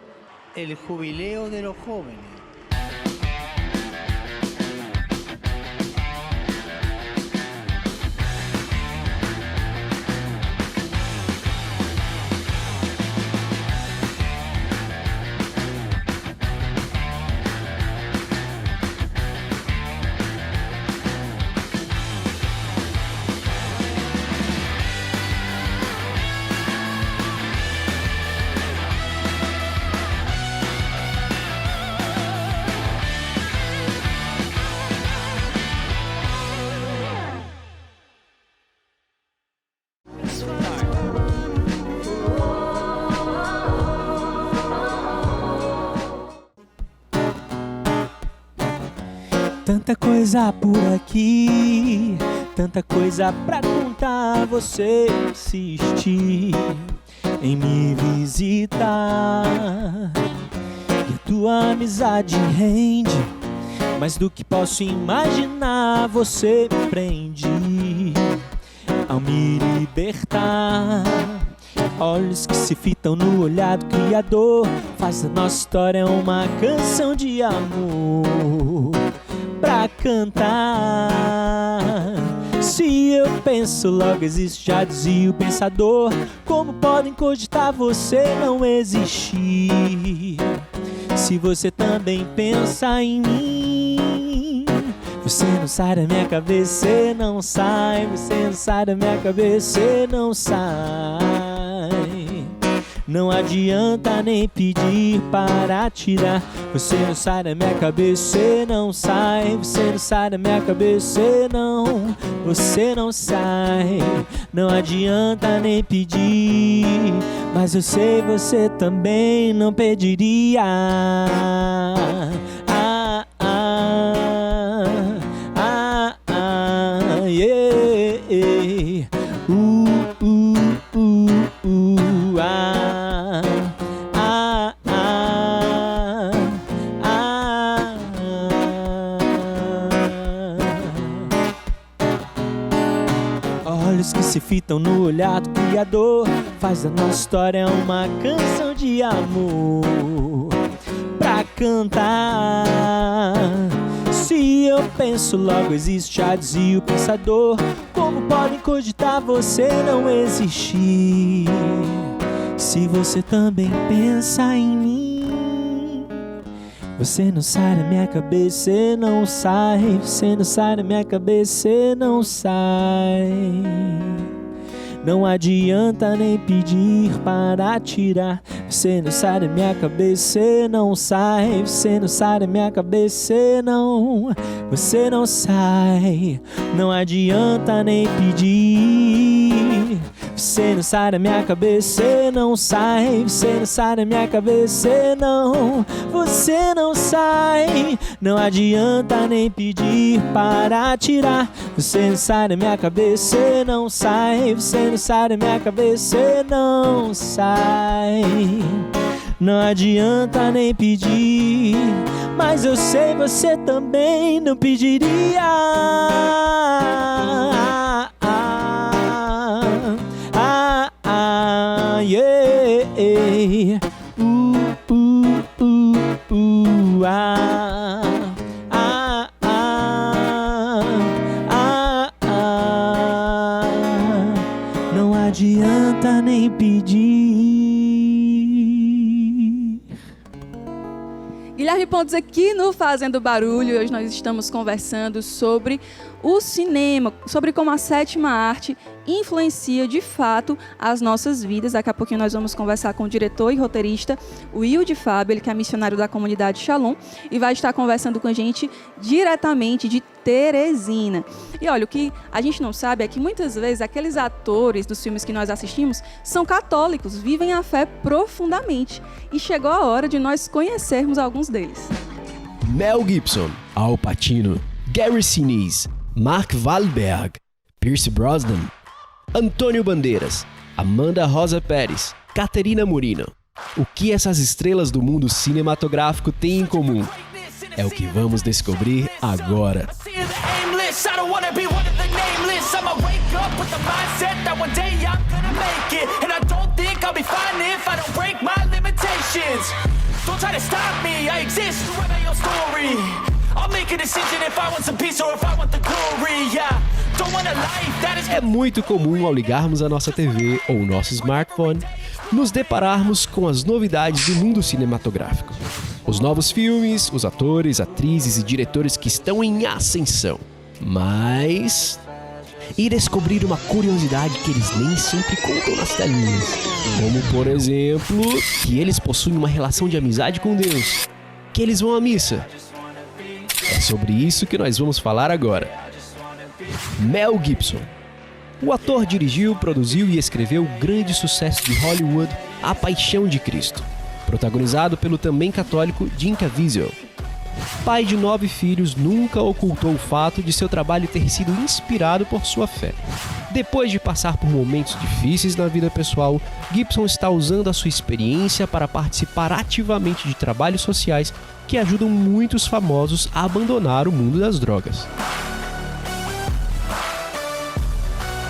el jubileo de los jóvenes. Tanta coisa por aqui, tanta coisa pra contar. Você insiste em me visitar e a tua amizade rende mais do que posso imaginar. Você me prende ao me libertar. Olhos que se fitam no olhar do Criador, faz da nossa história uma canção de amor pra cantar. Se eu penso, logo existe, já dizia o pensador. Como podem cogitar você não existir? Se você também pensa em mim, você não sai da minha cabeça, você não sai. Você não sai da minha cabeça, você não sai. Não adianta nem pedir para tirar. Você não sai da minha cabeça, você não sai. Você não sai da minha cabeça, você não sai. Não adianta nem pedir, mas eu sei você também não pediria. Yeah. Olhos que se fitam no olhar do Criador, faz da nossa história uma canção de amor pra cantar. Se eu penso, logo existe, já dizia o pensador. Como podem cogitar você não existir? Se você também pensa em mim, você não sai da minha cabeça, você não sai. Você não sai da minha cabeça, você não sai. Não adianta nem pedir para tirar. Você não sai da minha cabeça, você não sai. Você não sai da minha cabeça, você não sai. Não adianta nem pedir. Você não sai da minha cabeça, você não sai. Você não sai da minha cabeça, você não sai. Não adianta nem pedir para tirar. Você não sai da minha cabeça, você não sai. Você não sai da minha cabeça, você não sai. não adianta nem pedir. Mas eu sei você também não pediria. Yeah. Não adianta nem pedir. Guilherme Pontes aqui no Fazendo Barulho. Hoje nós estamos conversando sobre o cinema, sobre como a sétima arte influencia de fato as nossas vidas. Daqui a pouquinho nós vamos conversar com o diretor e roteirista Will de Fábio, ele que é missionário da comunidade Shalom, e vai estar conversando com a gente diretamente de Teresina. E olha, o que a gente não sabe é que muitas vezes aqueles atores dos filmes que nós assistimos são católicos, vivem a fé profundamente. E chegou a hora de nós conhecermos alguns deles. Mel Gibson, Al Pacino, Gary Sinise, Mark Wahlberg, Pierce Brosnan, Antônio Bandeiras, Amanda Rosa Pérez, Caterina Murino. O que essas estrelas do mundo cinematográfico têm em comum? É o que vamos descobrir agora. É muito comum ao ligarmos a nossa TV ou o nosso smartphone, nos depararmos com as novidades do mundo cinematográfico. Os novos filmes, os atores, atrizes e diretores que estão em ascensão. Mas... e descobrir uma curiosidade que eles nem sempre contam nas telinhas. Como, por exemplo, que eles possuem uma relação de amizade com Deus, que eles vão à missa. É sobre isso que nós vamos falar agora. Mel Gibson. O ator dirigiu, produziu e escreveu o grande sucesso de Hollywood, A Paixão de Cristo, protagonizado pelo também católico Jim Caviezel. Pai de 9 filhos, nunca ocultou o fato de seu trabalho ter sido inspirado por sua fé. Depois de passar por momentos difíceis na vida pessoal, Gibson está usando a sua experiência para participar ativamente de trabalhos sociais que ajudam muitos famosos a abandonar o mundo das drogas.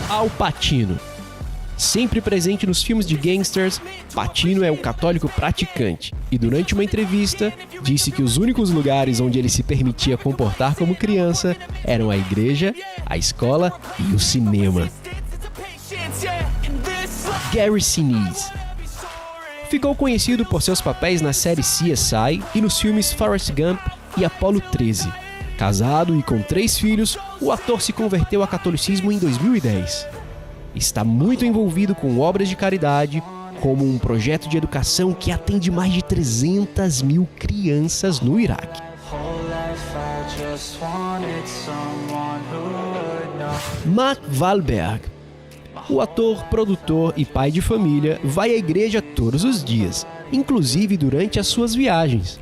Al Pacino. Sempre presente nos filmes de gangsters, Pacino é um católico praticante e durante uma entrevista disse que os únicos lugares onde ele se permitia comportar como criança eram a igreja, a escola e o cinema. Gary Sinise. Ficou conhecido por seus papéis na série CSI e nos filmes Forrest Gump e Apollo 13. Casado e com 3 filhos, o ator se converteu ao catolicismo em 2010. Está muito envolvido com obras de caridade, como um projeto de educação que atende mais de 300 mil crianças no Iraque. Mark Wahlberg. O ator, produtor e pai de família vai à igreja todos os dias, inclusive durante as suas viagens.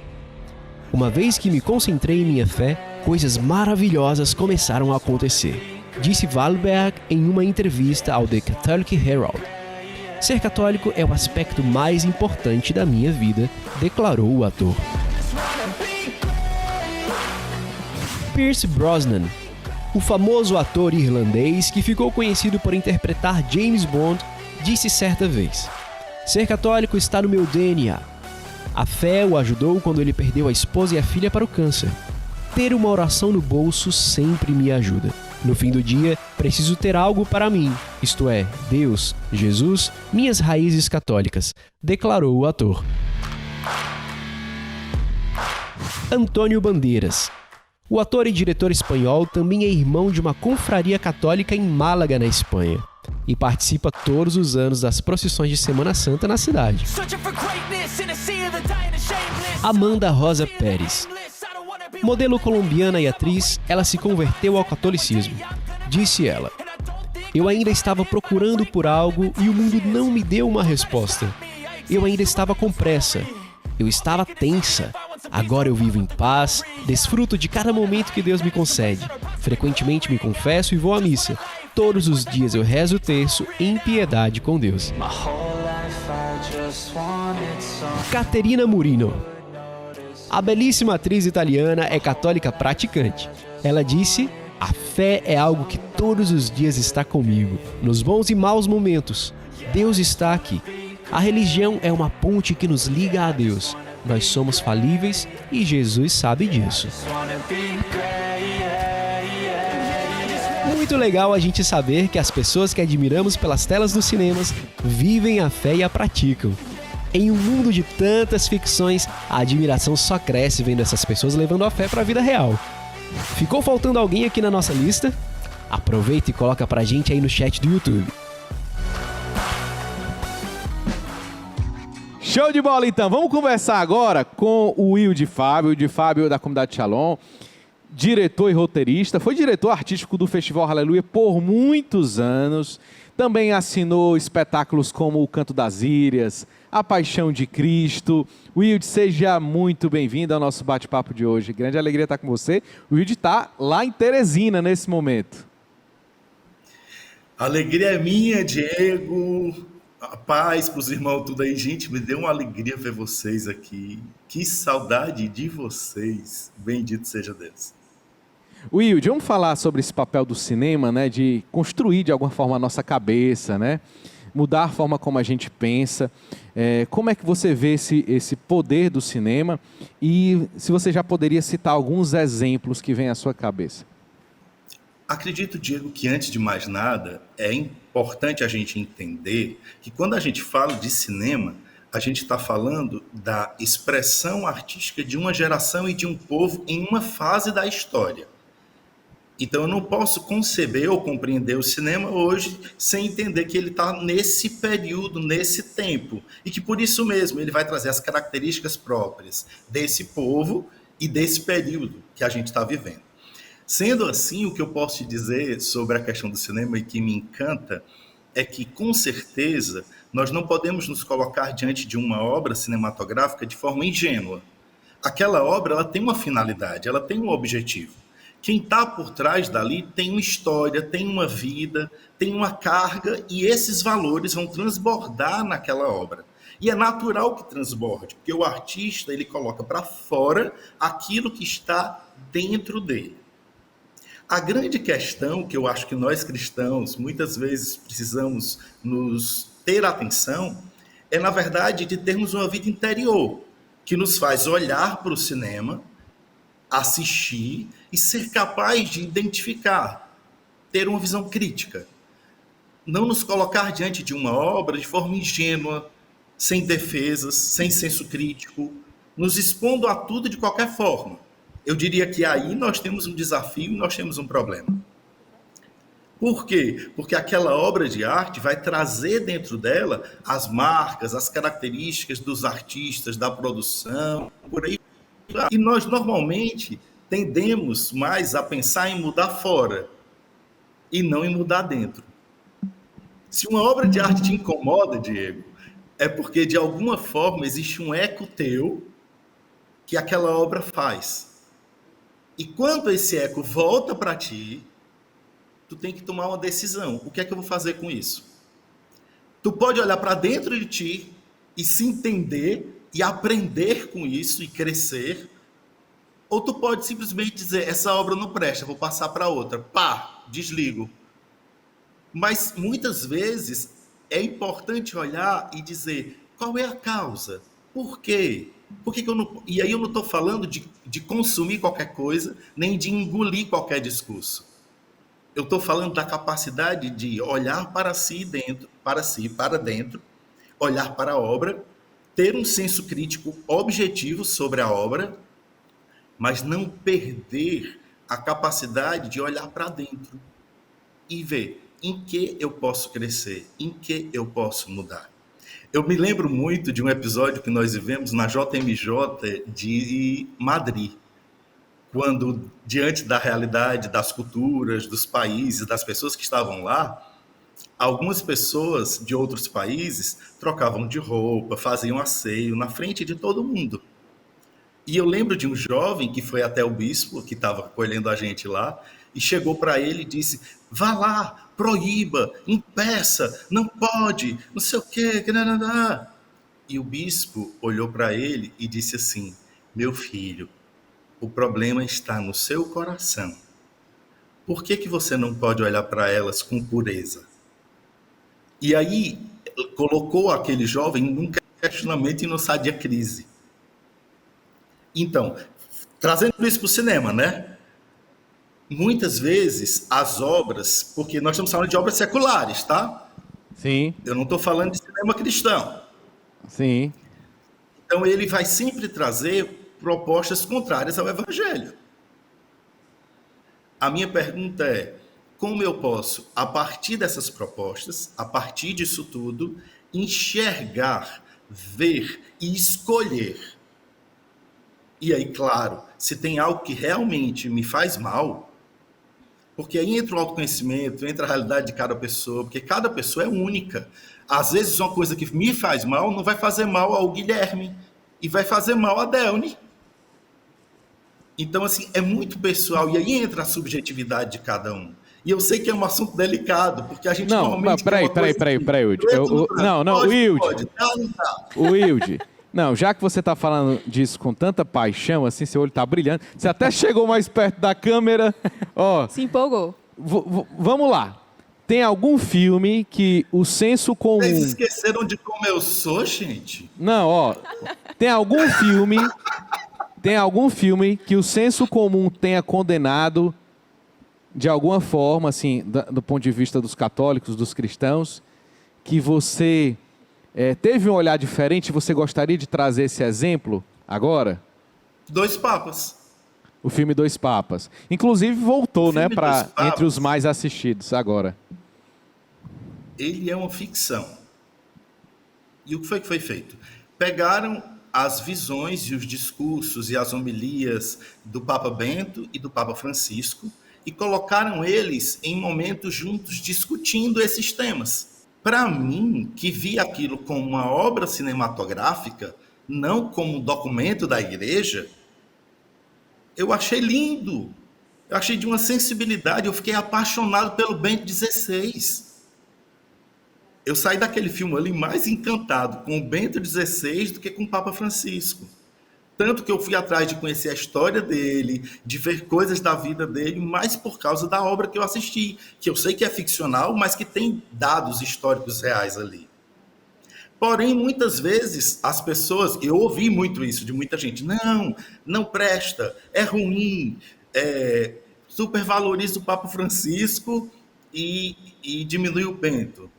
Uma vez que me concentrei em minha fé, coisas maravilhosas começaram a acontecer, disse Wahlberg em uma entrevista ao The Catholic Herald. Ser católico é o aspecto mais importante da minha vida, declarou o ator. Pierce Brosnan. O famoso ator irlandês que ficou conhecido por interpretar James Bond, disse certa vez: ser católico está no meu DNA. A fé o ajudou quando ele perdeu a esposa e a filha para o câncer. Ter uma oração no bolso sempre me ajuda. No fim do dia, preciso ter algo para mim, isto é, Deus, Jesus, minhas raízes católicas, declarou o ator. Antônio Bandeiras. O ator e diretor espanhol também é irmão de uma confraria católica em Málaga, na Espanha, e participa todos os anos das procissões de Semana Santa na cidade. Amanda Rosa Pérez. Modelo colombiana e atriz, ela se converteu ao catolicismo. Disse ela: eu ainda estava procurando por algo e o mundo não me deu uma resposta. Eu ainda estava com pressa. Eu estava tensa. Agora eu vivo em paz, desfruto de cada momento que Deus me concede. Frequentemente me confesso e vou à missa. Todos os dias eu rezo o terço em piedade com Deus. Caterina Murino. A belíssima atriz italiana é católica praticante. Ela disse: "A fé é algo que todos os dias está comigo, nos bons e maus momentos. Deus está aqui. A religião é uma ponte que nos liga a Deus. Nós somos falíveis e Jesus sabe disso." Muito legal a gente saber que as pessoas que admiramos pelas telas dos cinemas vivem a fé e a praticam. Em um mundo de tantas ficções, a admiração só cresce vendo essas pessoas levando a fé para a vida real. Ficou faltando alguém aqui na nossa lista? Aproveita e coloca pra gente aí no chat do YouTube. Show de bola, então. Vamos conversar agora com o Will de Fábio da Comunidade Shalom, diretor e roteirista. Foi diretor artístico do Festival Aleluia por muitos anos. Também assinou espetáculos como O Canto das Írias, A Paixão de Cristo. Wilde, seja muito bem-vindo ao nosso bate-papo de hoje. Grande alegria estar com você. O Wilde está lá em Teresina nesse momento. A alegria é minha, Diego. A paz para os irmãos, tudo aí. Gente, me deu uma alegria ver vocês aqui. Que saudade de vocês. Bendito seja Deus. Wilde, vamos falar sobre esse papel do cinema, né? De construir de alguma forma a nossa cabeça, né? Mudar a forma como a gente pensa. Como é que você vê esse poder do cinema? E se você já poderia citar alguns exemplos que vêm à sua cabeça. Acredito, Diego, que antes de mais nada, é importante a gente entender que quando a gente fala de cinema, a gente está falando da expressão artística de uma geração e de um povo em uma fase da história. Então eu não posso conceber ou compreender o cinema hoje sem entender que ele está nesse período, nesse tempo, e que por isso mesmo ele vai trazer as características próprias desse povo e desse período que a gente está vivendo. Sendo assim, o que eu posso te dizer sobre a questão do cinema e que me encanta é que, com certeza, nós não podemos nos colocar diante de uma obra cinematográfica de forma ingênua. Aquela obra ela tem uma finalidade, ela tem um objetivo. Quem está por trás dali tem uma história, tem uma vida, tem uma carga, e esses valores vão transbordar naquela obra. E é natural que transborde, porque o artista ele coloca para fora aquilo que está dentro dele. A grande questão que eu acho que nós cristãos muitas vezes precisamos nos ter atenção é, na verdade, de termos uma vida interior, que nos faz olhar para o cinema, assistir e ser capaz de identificar, ter uma visão crítica. Não nos colocar diante de uma obra de forma ingênua, sem defesas, sem senso crítico, nos expondo a tudo de qualquer forma. Eu diria que aí nós temos um desafio e nós temos um problema. Por quê? Porque aquela obra de arte vai trazer dentro dela as marcas, as características dos artistas, da produção, por aí. E nós normalmente tendemos mais a pensar em mudar fora e não em mudar dentro. Se uma obra de arte te incomoda, Diego, é porque de alguma forma existe um eco teu que aquela obra faz. E quando esse eco volta para ti, tu tem que tomar uma decisão. O que é que eu vou fazer com isso? Tu pode olhar para dentro de ti e se entender e aprender com isso e crescer, ou tu pode simplesmente dizer, essa obra não presta, vou passar para outra. Pá, desligo. Mas muitas vezes é importante olhar e dizer, qual é a causa? Por quê? Por que eu não... E aí eu não estou falando de consumir qualquer coisa, nem de engolir qualquer discurso. Eu estou falando da capacidade de olhar para si dentro, para dentro, olhar para a obra, ter um senso crítico objetivo sobre a obra, mas não perder a capacidade de olhar para dentro e ver em que eu posso crescer, em que eu posso mudar. Eu me lembro muito de um episódio que nós vivemos na JMJ de Madrid, quando, diante da realidade das culturas, dos países, das pessoas que estavam lá, algumas pessoas de outros países trocavam de roupa, faziam asseio na frente de todo mundo. E eu lembro de um jovem que foi até o bispo, que estava acolhendo a gente lá, e chegou para ele e disse, vá lá, proíba, impeça, não pode, não sei o quê. E o bispo olhou para ele e disse assim: meu filho, o problema está no seu coração. Por que você não pode olhar para elas com pureza? E aí colocou aquele jovem num questionamento e não sadia crise. Então, trazendo isso para o cinema, né? Muitas vezes as obras, porque nós estamos falando de obras seculares, tá? Sim. Eu não estou falando de cinema cristão. Sim. Então ele vai sempre trazer propostas contrárias ao evangelho. A minha pergunta é: como eu posso, a partir dessas propostas, a partir disso tudo, enxergar, ver e escolher? E aí, claro, se tem algo que realmente me faz mal, porque aí entra o autoconhecimento, entra a realidade de cada pessoa, porque cada pessoa é única. Às vezes uma coisa que me faz mal não vai fazer mal ao Guilherme e vai fazer mal a Delny. Então, assim, é muito pessoal, e aí entra a subjetividade de cada um. E eu sei que é um assunto delicado, porque a gente normalmente... Peraí, Wilde. Wilde. Não, já que você tá falando disso com tanta paixão, assim, seu olho tá brilhando, você até chegou mais perto da câmera, ó... Se empolgou. Vamos lá. Tem algum filme que o senso comum... Vocês esqueceram de como eu sou, gente? Não, ó. Tem algum filme que o senso comum tenha condenado de alguma forma, assim, do ponto de vista dos católicos, dos cristãos, que você teve um olhar diferente, você gostaria de trazer esse exemplo agora? Dois Papas. O filme Dois Papas. Inclusive voltou, né, para entre os mais assistidos agora. Ele é uma ficção. E o que foi feito? Pegaram as visões e os discursos e as homilias do Papa Bento e do Papa Francisco e colocaram eles em momentos juntos discutindo esses temas. Para mim, que vi aquilo como uma obra cinematográfica, não como um documento da igreja, eu achei lindo. Eu achei de uma sensibilidade, eu fiquei apaixonado pelo Bento XVI. Eu saí daquele filme ali mais encantado com o Bento XVI do que com o Papa Francisco. Tanto que eu fui atrás de conhecer a história dele, de ver coisas da vida dele, mais por causa da obra que eu assisti, que eu sei que é ficcional, mas que tem dados históricos reais ali. Porém, muitas vezes, as pessoas... Eu ouvi muito isso de muita gente. Não presta, é ruim, supervaloriza o Papa Francisco e diminui o Bento.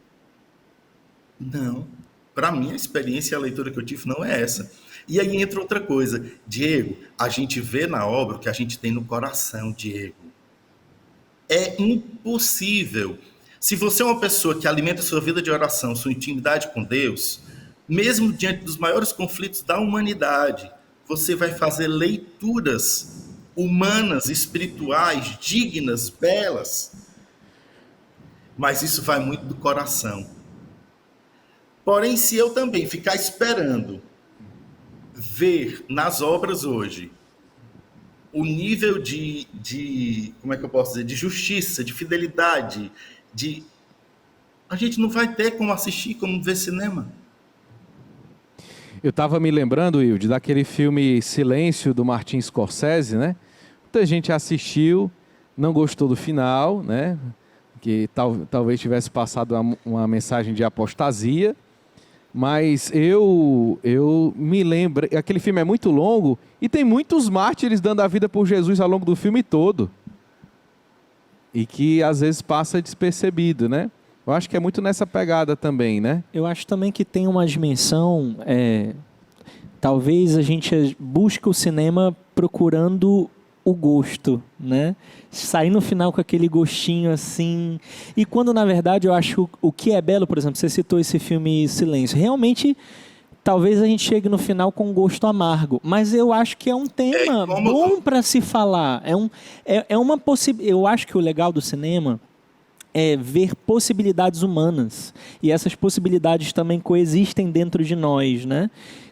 Não, para mim a experiência e a leitura que eu tive não é essa. E aí entra outra coisa. Diego, a gente vê na obra o que a gente tem no coração, Diego. É impossível. Se você é uma pessoa que alimenta sua vida de oração, sua intimidade com Deus, mesmo diante dos maiores conflitos da humanidade, você vai fazer leituras humanas, espirituais, dignas, belas. Mas isso vai muito do coração. Porém, se eu também ficar esperando ver nas obras hoje o nível como é que eu posso dizer, de justiça, de fidelidade, a gente não vai ter como assistir, como ver cinema. Eu estava me lembrando, Wilde, daquele filme Silêncio, do Martin Scorsese, né? Muita gente assistiu, não gostou do final, né? Que talvez tivesse passado uma mensagem de apostasia. Mas eu me lembro... Aquele filme é muito longo e tem muitos mártires dando a vida por Jesus ao longo do filme todo. E que às vezes passa despercebido, né? Eu acho que é muito nessa pegada também, né? Eu acho também que tem uma dimensão... talvez a gente busque o cinema procurando o gosto, né? Sair no final com aquele gostinho assim. E quando, na verdade, eu acho o que é belo, por exemplo, você citou esse filme Silêncio. Realmente, talvez a gente chegue no final com um gosto amargo. Mas eu acho que é um tema bom para se falar. Eu acho que o legal do cinema ver possibilidades humanas. E essas possibilidades também coexistem dentro de nós, né?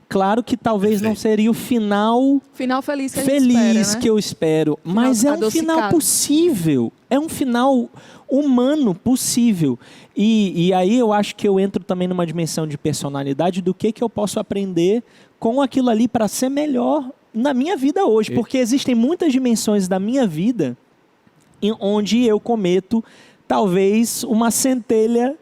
Claro que talvez não seria o final feliz que a gente espera, né? que eu espero, mas é um final possível. É um final humano possível. E aí eu acho que eu entro também numa dimensão de personalidade do que eu posso aprender com aquilo ali para ser melhor na minha vida hoje. Porque existem muitas dimensões da minha vida onde eu cometo talvez uma centelha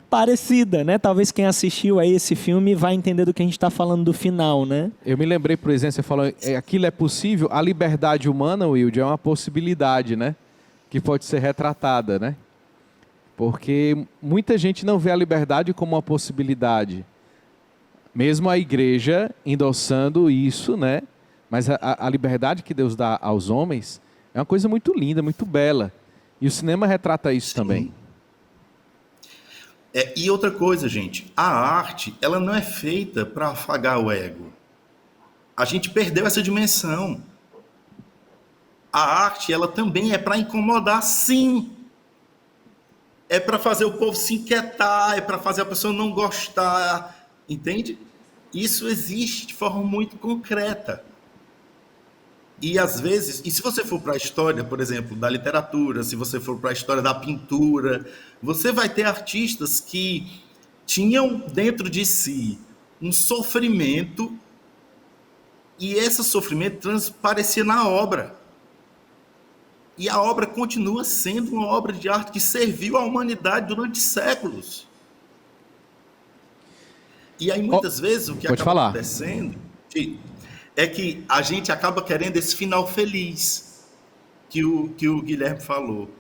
parecida, né? Talvez quem assistiu a esse filme vai entender do que a gente está falando do final, né? Eu me lembrei, por exemplo, você falou, aquilo é possível, a liberdade humana, Wilde, é uma possibilidade, né? Que pode ser retratada, né? Porque muita gente não vê a liberdade como uma possibilidade. Mesmo a igreja endossando isso, né? Mas a liberdade que Deus dá aos homens é uma coisa muito linda, muito bela. E o cinema retrata isso também. E outra coisa, gente, a arte, ela não é feita para afagar o ego. A gente perdeu essa dimensão. A arte, ela também é para incomodar, sim. É para fazer o povo se inquietar, é para fazer a pessoa não gostar, entende? Isso existe de forma muito concreta. E às vezes, e se você for para a história, por exemplo, da literatura, se você for para a história da pintura, você vai ter artistas que tinham dentro de si um sofrimento e esse sofrimento transparecia na obra. E a obra continua sendo uma obra de arte que serviu à humanidade durante séculos. E aí, muitas vezes, o que acaba acontecendo é que a gente acaba querendo esse final feliz que o Guilherme falou.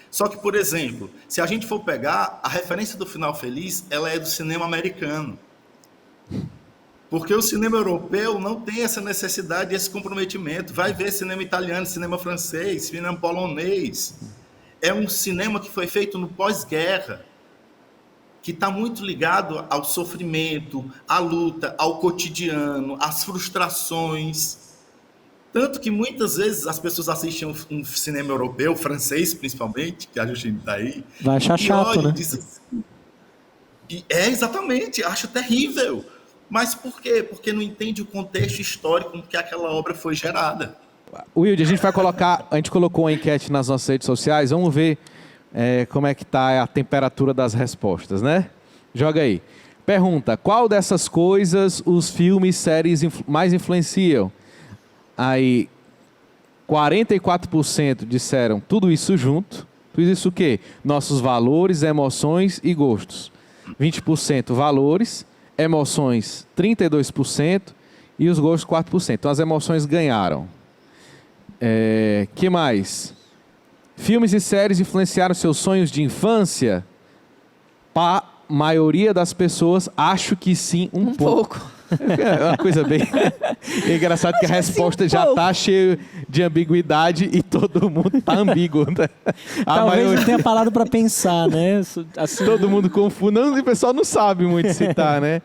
Só que, por exemplo, se a gente for pegar, a referência do final feliz, ela é do cinema americano. Porque o cinema europeu não tem essa necessidade, esse comprometimento. Vai ver cinema italiano, cinema francês, cinema polonês. É um cinema que foi feito no pós-guerra, que está muito ligado ao sofrimento, à luta, ao cotidiano, às frustrações. Tanto que muitas vezes as pessoas assistem um cinema europeu, francês principalmente, que a gente está aí. Vai achar chato, né? Assim, exatamente, acha terrível. Mas por quê? Porque não entende o contexto histórico em que aquela obra foi gerada. Wilde, a gente colocou uma enquete nas nossas redes sociais, vamos ver como é que está a temperatura das respostas, né? Joga aí. Pergunta, qual dessas coisas os filmes, séries mais influenciam? Aí, 44% disseram tudo isso junto. Tudo isso o quê? Nossos valores, emoções e gostos. 20% valores, emoções 32% e os gostos 4%. Então as emoções ganharam. Que mais? Filmes e séries influenciaram seus sonhos de infância? Para a maioria das pessoas, acho que sim, um pouco. É uma coisa bem... É engraçado que a resposta já está cheia de ambiguidade e todo mundo está ambíguo. Né? Talvez não tenha parado para pensar, né? Assim... Todo mundo confunde. Não, o pessoal não sabe muito citar, né?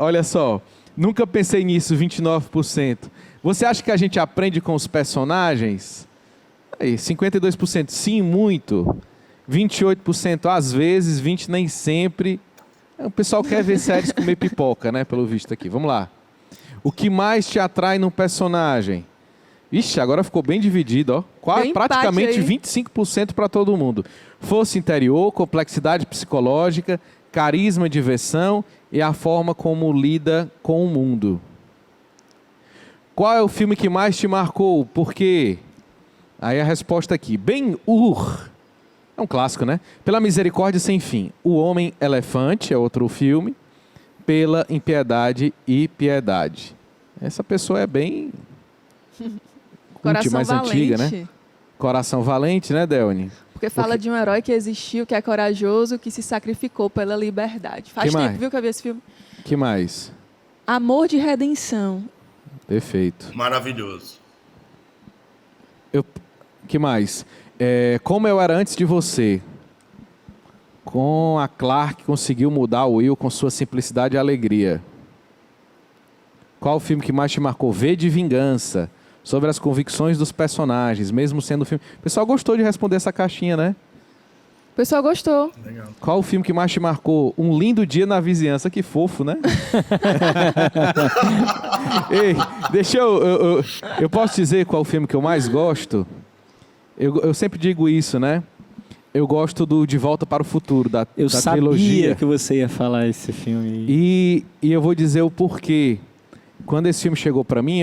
Olha só, nunca pensei nisso, 29%. Você acha que a gente aprende com os personagens? Aí, 52% sim, muito. 28% às vezes, 20% nem sempre. O pessoal quer ver séries comer pipoca, né? Pelo visto aqui. Vamos lá. O que mais te atrai num personagem? Ixi, agora ficou bem dividido, ó. Praticamente 25% para todo mundo. Força interior, complexidade psicológica, carisma, diversão e a forma como lida com o mundo. Qual é o filme que mais te marcou? Por quê? Aí a resposta aqui. Ben-Hur. É um clássico, né? Pela Misericórdia Sem Fim. O Homem-Elefante é outro filme. Pela Impiedade e Piedade. Essa pessoa é bem... Coração mais valente. Antiga, né? Coração valente, né, Delny? Porque fala de um herói que existiu, que é corajoso, que se sacrificou pela liberdade. Faz tempo, viu, que eu vi esse filme? Que mais? Amor de Redenção. Perfeito. Maravilhoso. Que mais? Como Eu Era Antes de Você. Com a Clark conseguiu mudar o Will com sua simplicidade e alegria. Qual o filme que mais te marcou? V de Vingança. Sobre as convicções dos personagens, mesmo sendo filme... O pessoal gostou de responder essa caixinha, né? O pessoal gostou. Legal. Qual o filme que mais te marcou? Um Lindo Dia na Vizinhança. Que fofo, né? Ei, deixa eu posso dizer qual o filme que eu mais gosto? Eu sempre digo isso, né? Eu gosto do De Volta para o Futuro, da trilogia. Sabia que você ia falar esse filme. E eu vou dizer o porquê. Quando esse filme chegou para mim,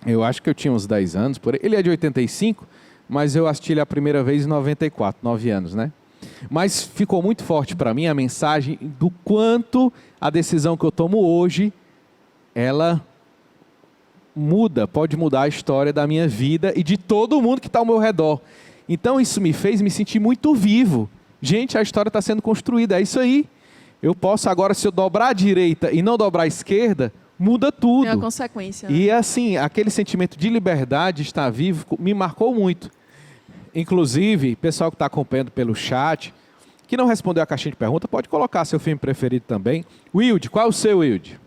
eu acho que eu tinha uns 10 anos. Ele é de 85, mas eu assisti ele a primeira vez em 94, 9 anos, né? Mas ficou muito forte para mim a mensagem do quanto a decisão que eu tomo hoje, ela pode mudar a história da minha vida e de todo mundo que está ao meu redor. Então isso me fez me sentir muito vivo. Gente, a história está sendo construída, é isso aí. Eu posso agora, se eu dobrar à direita e não dobrar à esquerda, muda tudo. É uma consequência. Né? E assim, aquele sentimento de liberdade, de estar vivo, me marcou muito. Inclusive, pessoal que está acompanhando pelo chat, que não respondeu a caixinha de pergunta, pode colocar seu filme preferido também. Wilde, qual é o seu, Wilde?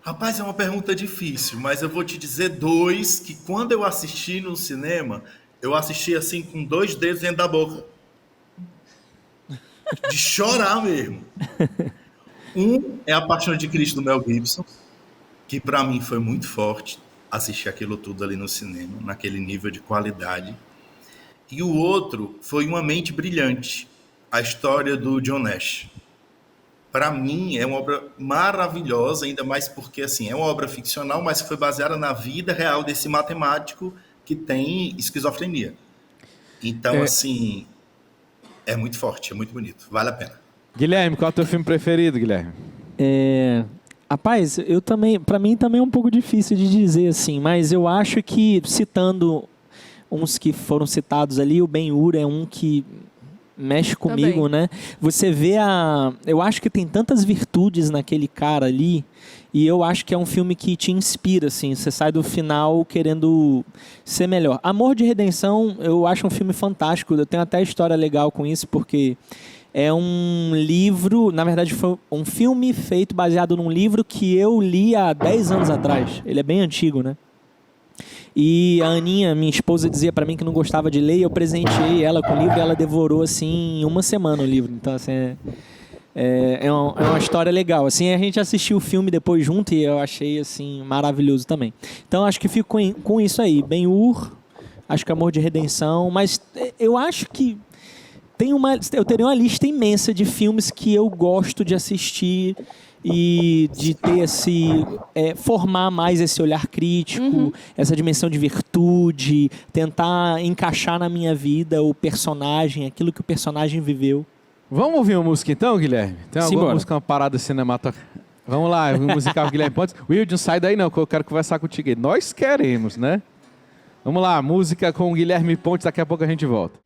Rapaz, é uma pergunta difícil, mas eu vou te dizer 2 que quando eu assisti no cinema, eu assisti assim com 2 dedos dentro da boca. De chorar mesmo. Um é A Paixão de Cristo, do Mel Gibson, que para mim foi muito forte assistir aquilo tudo ali no cinema, naquele nível de qualidade. E o outro foi Uma Mente Brilhante, a história do John Nash. Para mim é uma obra maravilhosa, ainda mais porque assim, é uma obra ficcional, mas foi baseada na vida real desse matemático que tem esquizofrenia. Então, assim, é muito forte, é muito bonito, vale a pena. Guilherme, qual é o teu filme preferido, Guilherme? Rapaz, eu também, para mim também é um pouco difícil de dizer assim, mas eu acho que, citando uns que foram citados ali, o Ben-Hur é um que mexe comigo, né? Você vê eu acho que tem tantas virtudes naquele cara ali, e eu acho que é um filme que te inspira, assim, você sai do final querendo ser melhor. Amor de Redenção, eu acho um filme fantástico, eu tenho até história legal com isso, porque é um livro, na verdade foi um filme feito baseado num livro que eu li há 10 anos atrás, ele é bem antigo, né? E a Aninha, minha esposa, dizia pra mim que não gostava de ler, e eu presenteei ela com o livro e ela devorou, assim, em uma semana o livro. Então, assim, é uma história legal. Assim, a gente assistiu o filme depois junto e eu achei, assim, maravilhoso também. Então, acho que fico com isso aí. Ben-Hur, acho que Amor de Redenção, mas eu acho que eu teria uma lista imensa de filmes que eu gosto de assistir e de ter formar mais esse olhar crítico, essa dimensão de virtude, tentar encaixar na minha vida o personagem, aquilo que o personagem viveu. Vamos ouvir uma música então, Guilherme? Tem alguma Simbora. música, uma parada cinematográfica? Vamos lá, o musical Guilherme Pontes. Wilde, não sai daí não, que eu quero conversar contigo. Nós queremos, né? Vamos lá, música com o Guilherme Pontes, daqui a pouco a gente volta.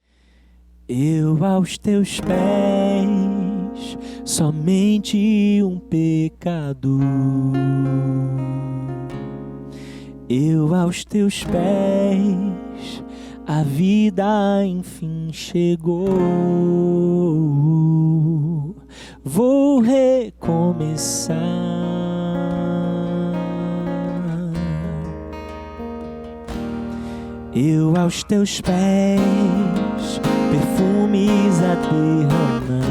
Eu aos teus pés, somente um pecador. Eu aos teus pés, a vida enfim chegou. Vou recomeçar. Eu aos teus pés, perfumes a derramar.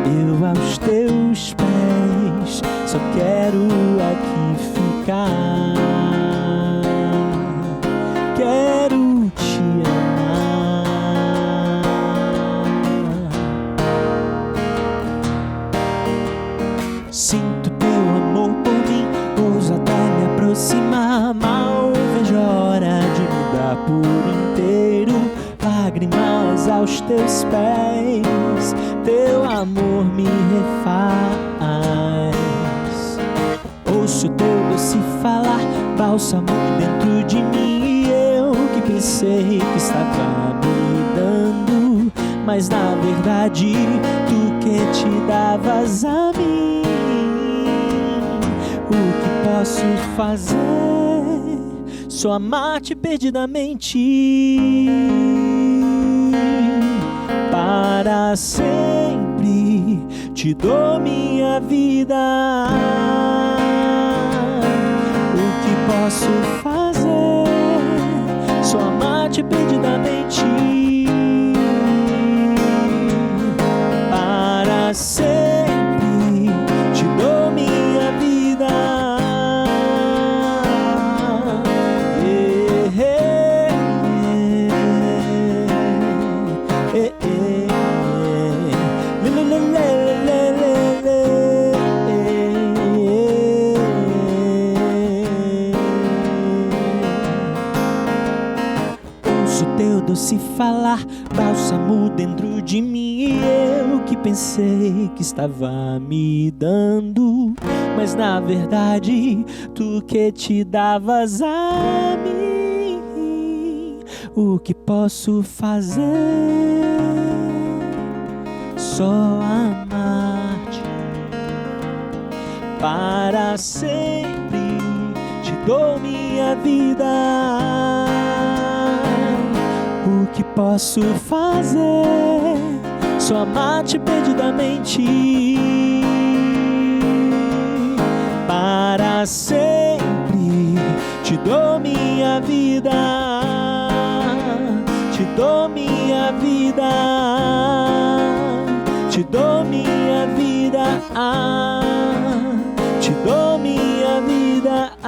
Eu aos teus pés, só quero aqui ficar. Quero te amar. Sinto teu amor por mim, ouso até me aproximar. Mal vejo a hora de me dar por inteiro. Lágrimas aos teus pés, teu amor me refaz. Ouço teu doce falar, bálsamo dentro de mim. E eu que pensei que estava me dando, mas na verdade tu que te davas a mim. O que posso fazer? Só amar-te perdidamente para sempre. Te dou minha vida. O que posso fazer? só amar-te perdidamente. Para sempre te dou minha vida. Ouço teu doce falar, bálsamo dentro de mim, e eu que pensei que estava me dando, mas na verdade tu que te davas a mim. O que posso fazer? Só amar-te. Para sempre te dou minha vida. O que posso fazer? Só amar-te perdidamente. Para sempre te dou minha vida. Te dou minha vida. Te dou minha vida. Te dou minha vida.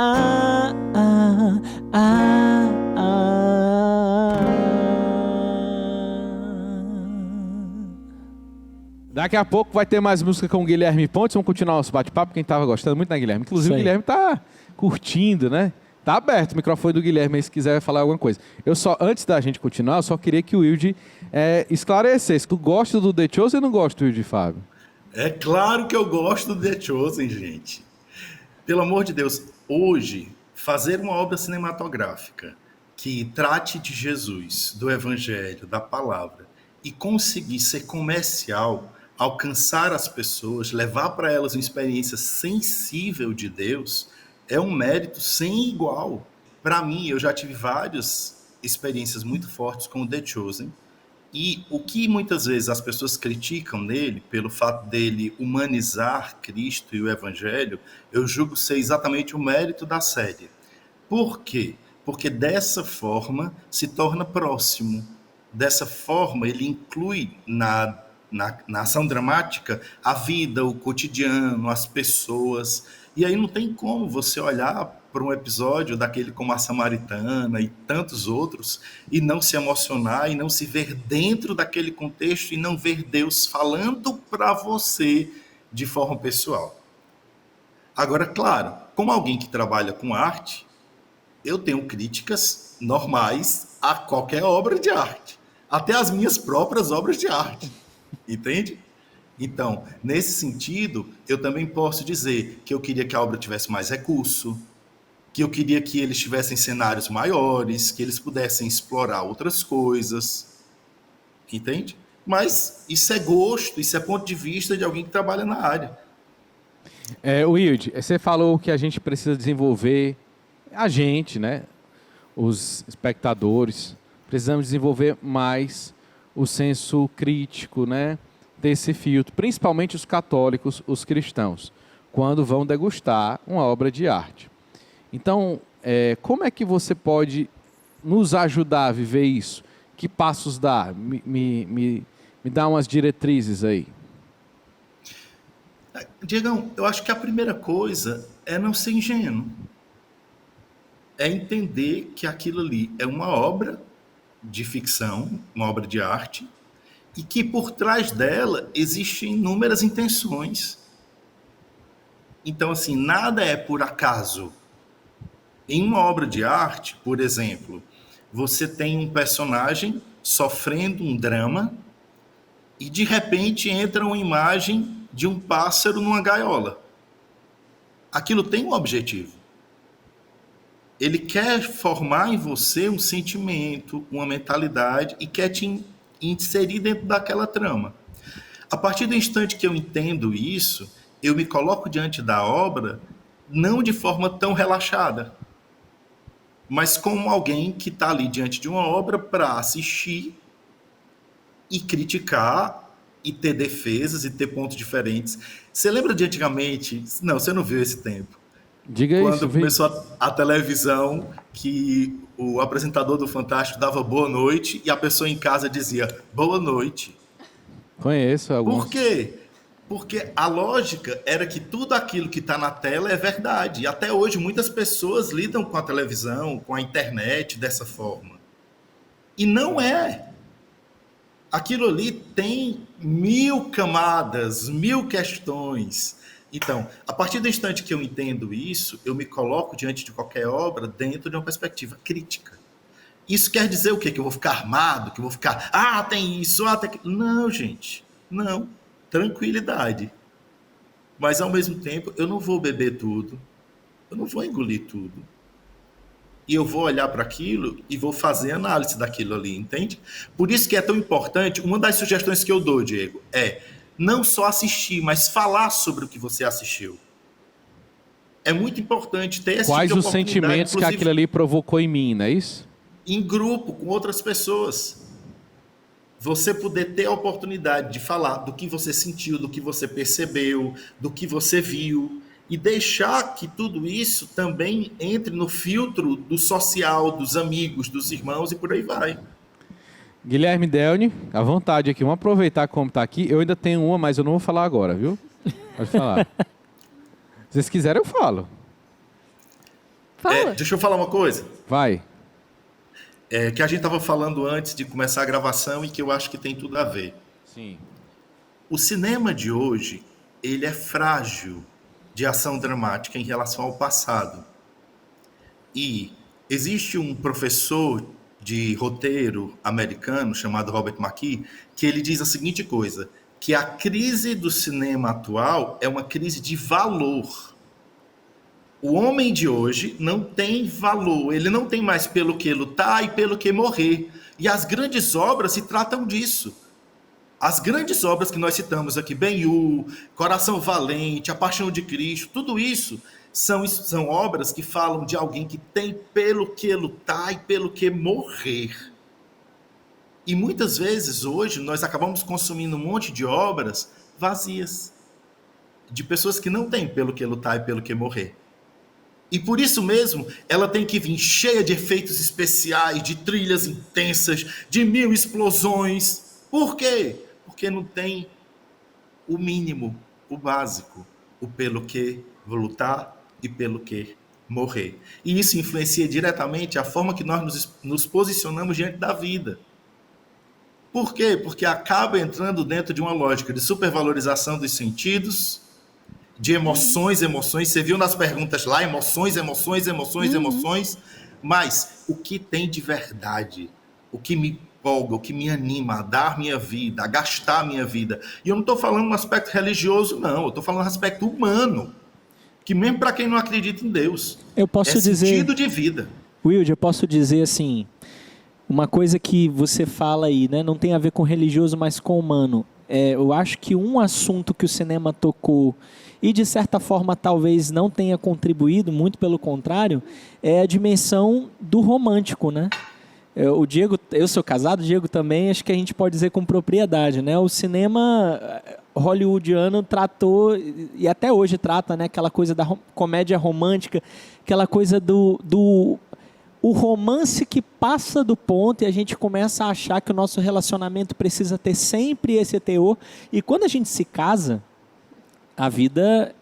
Daqui a pouco vai ter mais música com o Guilherme Pontes. Vamos continuar nosso bate-papo. Quem estava gostando muito, né, Guilherme? Inclusive, o Guilherme tá curtindo, né? Tá aberto o microfone do Guilherme aí, se quiser falar alguma coisa. Antes da gente continuar, eu só queria que o Wilde esclarecesse. Tu gosta do The Chosen ou não gosta do Wilde, Fábio? É claro que eu gosto do The Chosen, gente. Pelo amor de Deus, hoje, fazer uma obra cinematográfica que trate de Jesus, do Evangelho, da Palavra, e conseguir ser comercial, alcançar as pessoas, levar para elas uma experiência sensível de Deus, é um mérito sem igual. Para mim, eu já tive várias experiências muito fortes com o The Chosen, e o que muitas vezes as pessoas criticam nele, pelo fato dele humanizar Cristo e o Evangelho, eu julgo ser exatamente o mérito da série. Por quê? Porque dessa forma se torna próximo. Dessa forma, ele inclui na ação dramática a vida, o cotidiano, as pessoas. E aí não tem como você olhar para um episódio daquele como A Samaritana e tantos outros e não se emocionar e não se ver dentro daquele contexto e não ver Deus falando para você de forma pessoal. Agora, claro, como alguém que trabalha com arte, eu tenho críticas normais a qualquer obra de arte. Até as minhas próprias obras de arte. Entende? Então, nesse sentido, eu também posso dizer que eu queria que a obra tivesse mais recurso, que eu queria que eles tivessem cenários maiores, que eles pudessem explorar outras coisas. Entende? Mas isso é gosto, isso é ponto de vista de alguém que trabalha na área. Wilde, você falou que a gente precisa desenvolver, a gente, né? Os espectadores, precisamos desenvolver mais o senso crítico, né? Desse filtro, principalmente os católicos, os cristãos, quando vão degustar uma obra de arte. Então, como é que você pode nos ajudar a viver isso? Que passos dá? Me dá umas diretrizes aí. Diegão, eu acho que a primeira coisa é não ser ingênuo. É entender que aquilo ali é uma obra de ficção, uma obra de arte, e que por trás dela existem inúmeras intenções. Então, assim, nada é por acaso. Em uma obra de arte, por exemplo, você tem um personagem sofrendo um drama e, de repente, entra uma imagem de um pássaro numa gaiola. Aquilo tem um objetivo. Ele quer formar em você um sentimento, uma mentalidade e quer te inserir dentro daquela trama. A partir do instante que eu entendo isso, eu me coloco diante da obra não de forma tão relaxada, mas como alguém que está ali diante de uma obra para assistir e criticar e ter defesas e ter pontos diferentes. Você lembra de antigamente? Não, você não viu esse tempo. Diga quando isso, começou a televisão, que o apresentador do Fantástico dava boa noite e a pessoa em casa dizia boa noite. Conheço alguns. Por quê? Porque a lógica era que tudo aquilo que está na tela é verdade. E até hoje muitas pessoas lidam com a televisão, com a internet dessa forma. E não é. Aquilo ali tem 1000 camadas, 1000 questões. Então, a partir do instante que eu entendo isso, eu me coloco diante de qualquer obra dentro de uma perspectiva crítica. Isso quer dizer o quê? Que eu vou ficar armado, que eu vou ficar, tem isso, tem aquilo. Não, gente, não. Tranquilidade. Mas, ao mesmo tempo, eu não vou beber tudo, eu não vou engolir tudo. E eu vou olhar para aquilo e vou fazer análise daquilo ali, entende? Por isso que é tão importante, uma das sugestões que eu dou, Diego, é não só assistir, mas falar sobre o que você assistiu. É muito importante ter esse Quais tipo de os sentimentos que aquilo ali provocou em mim, não é isso? Em grupo, com outras pessoas. Você poder ter a oportunidade de falar do que você sentiu, do que você percebeu, do que você viu, e deixar que tudo isso também entre no filtro do social, dos amigos, dos irmãos e por aí vai. Guilherme Delny, à vontade aqui. Vamos aproveitar como está aqui. Eu ainda tenho uma, mas eu não vou falar agora, viu? Pode falar. Se vocês quiserem, eu falo. Fala. Deixa eu falar uma coisa. Vai. Que a gente estava falando antes de começar a gravação e que eu acho que tem tudo a ver. Sim. O cinema de hoje, ele é frágil de ação dramática em relação ao passado. E existe um professor de roteiro americano chamado Robert McKee, que ele diz a seguinte coisa, que a crise do cinema atual é uma crise de valor. O homem de hoje não tem valor, ele não tem mais pelo que lutar e pelo que morrer. E as grandes obras se tratam disso. As grandes obras que nós citamos aqui, Ben-Hur, Coração Valente, A Paixão de Cristo, tudo isso são obras que falam de alguém que tem pelo que lutar e pelo que morrer. E muitas vezes hoje nós acabamos consumindo um monte de obras vazias, de pessoas que não têm pelo que lutar e pelo que morrer. E por isso mesmo, ela tem que vir cheia de efeitos especiais, de trilhas intensas, de 1000 explosões. Por quê? Porque não tem o mínimo, o básico, o pelo que lutar e pelo que morrer. E isso influencia diretamente a forma que nós nos posicionamos diante da vida. Por quê? Porque acaba entrando dentro de uma lógica de supervalorização dos sentidos, de emoções. Você viu nas perguntas lá, emoções. Mas o que tem de verdade? O que me empolga, o que me anima a dar minha vida, a gastar minha vida? E eu não estou falando no aspecto religioso, não. Eu estou falando no aspecto humano. Que mesmo para quem não acredita em Deus, eu posso dizer, sentido de vida. Wilde, eu posso dizer assim, uma coisa que você fala aí, né, não tem a ver com religioso, mas com humano. Eu acho que um assunto que o cinema tocou e de certa forma talvez não tenha contribuído, muito pelo contrário, é a dimensão do romântico, né? O Diego, eu sou casado, o Diego também, acho que a gente pode dizer com propriedade, né? O cinema hollywoodiano tratou, e até hoje trata, né, aquela coisa da comédia romântica, aquela coisa do o romance que passa do ponto e a gente começa a achar que o nosso relacionamento precisa ter sempre esse teor. E quando a gente se casa, a vida,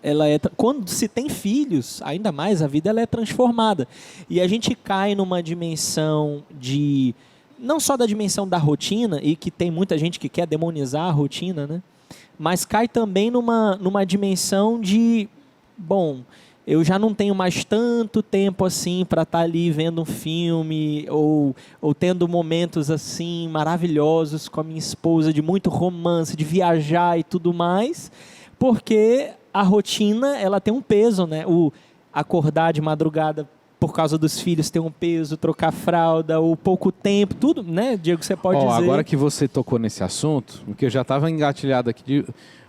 quando se tem filhos, ainda mais, a vida ela é transformada. E a gente cai numa dimensão de, não só da dimensão da rotina, e que tem muita gente que quer demonizar a rotina, né? Mas cai também numa dimensão de, bom, eu já não tenho mais tanto tempo assim para estar ali vendo um filme ou tendo momentos assim maravilhosos com a minha esposa, de muito romance, de viajar e tudo mais, porque a rotina ela tem um peso, né? O acordar de madrugada por causa dos filhos tem um peso, trocar fralda, o pouco tempo, tudo, né, Diego, você pode dizer. Agora que você tocou nesse assunto, porque eu já estava engatilhado aqui,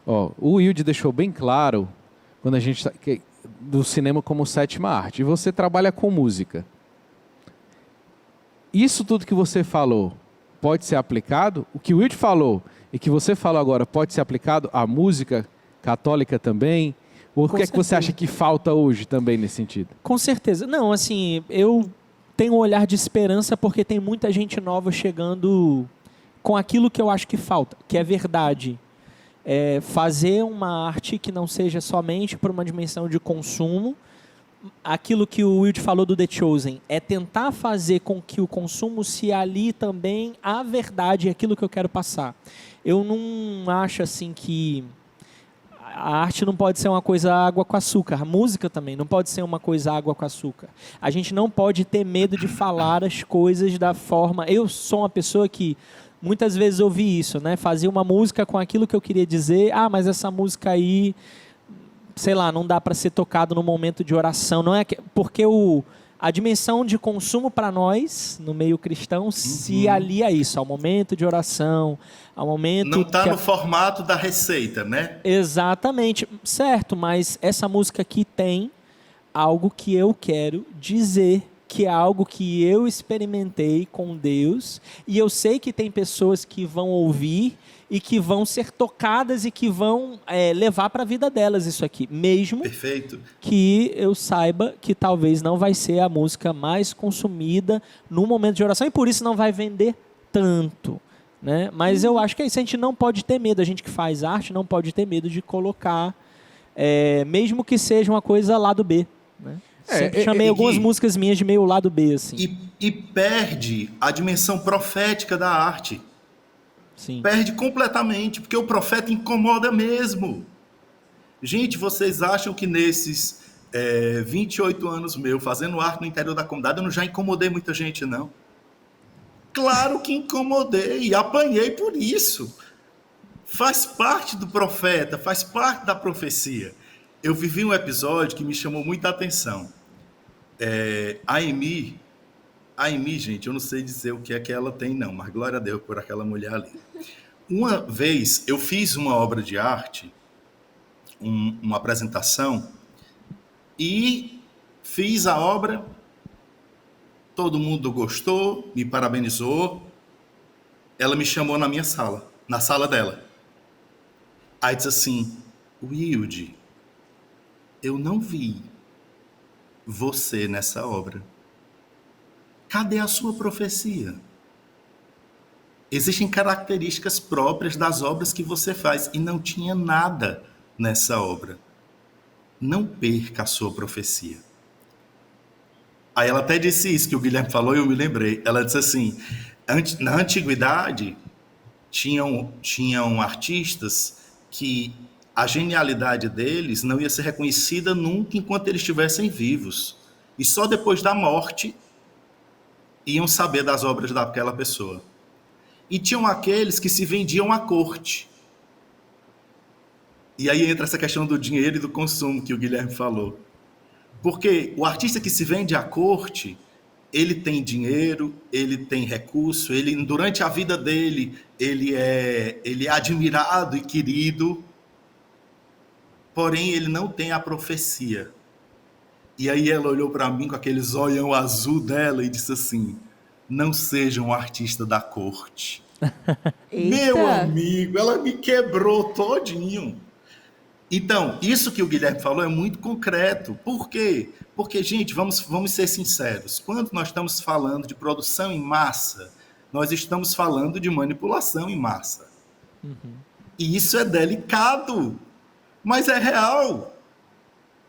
o Wilde deixou bem claro, quando a gente do cinema como sétima arte, e você trabalha com música. Isso tudo que você falou pode ser aplicado, o que o Wilde falou e que você falou agora pode ser aplicado à música católica também, Ou o Com que é que você certeza. acha que falta hoje também nesse sentido? Com certeza. Não, assim, eu tenho um olhar de esperança porque tem muita gente nova chegando com aquilo que eu acho que falta, que é verdade. É fazer uma arte que não seja somente por uma dimensão de consumo. Aquilo que o Wilde falou do The Chosen é tentar fazer com que o consumo se alie também à verdade, aquilo que eu quero passar. Eu não acho assim que a arte não pode ser uma coisa água com açúcar. A música também não pode ser uma coisa água com açúcar. A gente não pode ter medo de falar as coisas da forma... Eu sou uma pessoa que muitas vezes ouvi isso, né? Fazia uma música com aquilo que eu queria dizer. Ah, mas essa música aí, sei lá, não dá para ser tocado no momento de oração. Não é porque a dimensão de consumo para nós, no meio cristão, se alia a isso, ao momento de oração, ao momento... Não está no formato da receita, né? Exatamente, certo, mas essa música aqui tem algo que eu quero dizer, que é algo que eu experimentei com Deus, e eu sei que tem pessoas que vão ouvir e que vão ser tocadas e que vão levar para a vida delas isso aqui, mesmo Perfeito. que eu saiba que talvez não vai ser a música mais consumida no momento de oração e por isso não vai vender tanto, né? Mas eu acho que é isso, a gente não pode ter medo, a gente que faz arte não pode ter medo de colocar, mesmo que seja uma coisa lado B, né? Sempre chamei algumas músicas minhas de meio lado B, assim. E perde a dimensão profética da arte. Sim. Perde completamente, porque o profeta incomoda mesmo. Gente, vocês acham que nesses 28 anos meu, fazendo arte no interior da comunidade, eu não já incomodei muita gente, não? Claro que incomodei e apanhei por isso. Faz parte do profeta, faz parte da profecia. Eu vivi um episódio que me chamou muita atenção. A Amy, gente, eu não sei dizer o que é que ela tem, não, mas glória a Deus por aquela mulher ali. Uma vez eu fiz uma obra de arte, uma apresentação, e fiz a obra, todo mundo gostou, me parabenizou, ela me chamou na minha sala, na sala dela. Aí disse assim, Wilde, eu não vi você nessa obra. Cadê a sua profecia? Existem características próprias das obras que você faz e não tinha nada nessa obra. Não perca a sua profecia. Aí ela até disse isso que o Guilherme falou e eu me lembrei. Ela disse assim, na antiguidade tinham artistas que a genialidade deles não ia ser reconhecida nunca enquanto eles estivessem vivos. E só depois da morte iam saber das obras daquela pessoa. E tinham aqueles que se vendiam à corte. E aí entra essa questão do dinheiro e do consumo que o Guilherme falou. Porque o artista que se vende à corte, ele tem dinheiro, ele tem recurso, durante a vida dele, ele é admirado e querido, porém ele não tem a profecia. E aí ela olhou para mim com aquele zoião azul dela e disse assim, não seja um artista da corte. Meu amigo, ela me quebrou todinho. Então, isso que o Guilherme falou é muito concreto. Por quê? Porque, gente, vamos ser sinceros. Quando nós estamos falando de produção em massa, nós estamos falando de manipulação em massa. E isso é delicado, mas é real.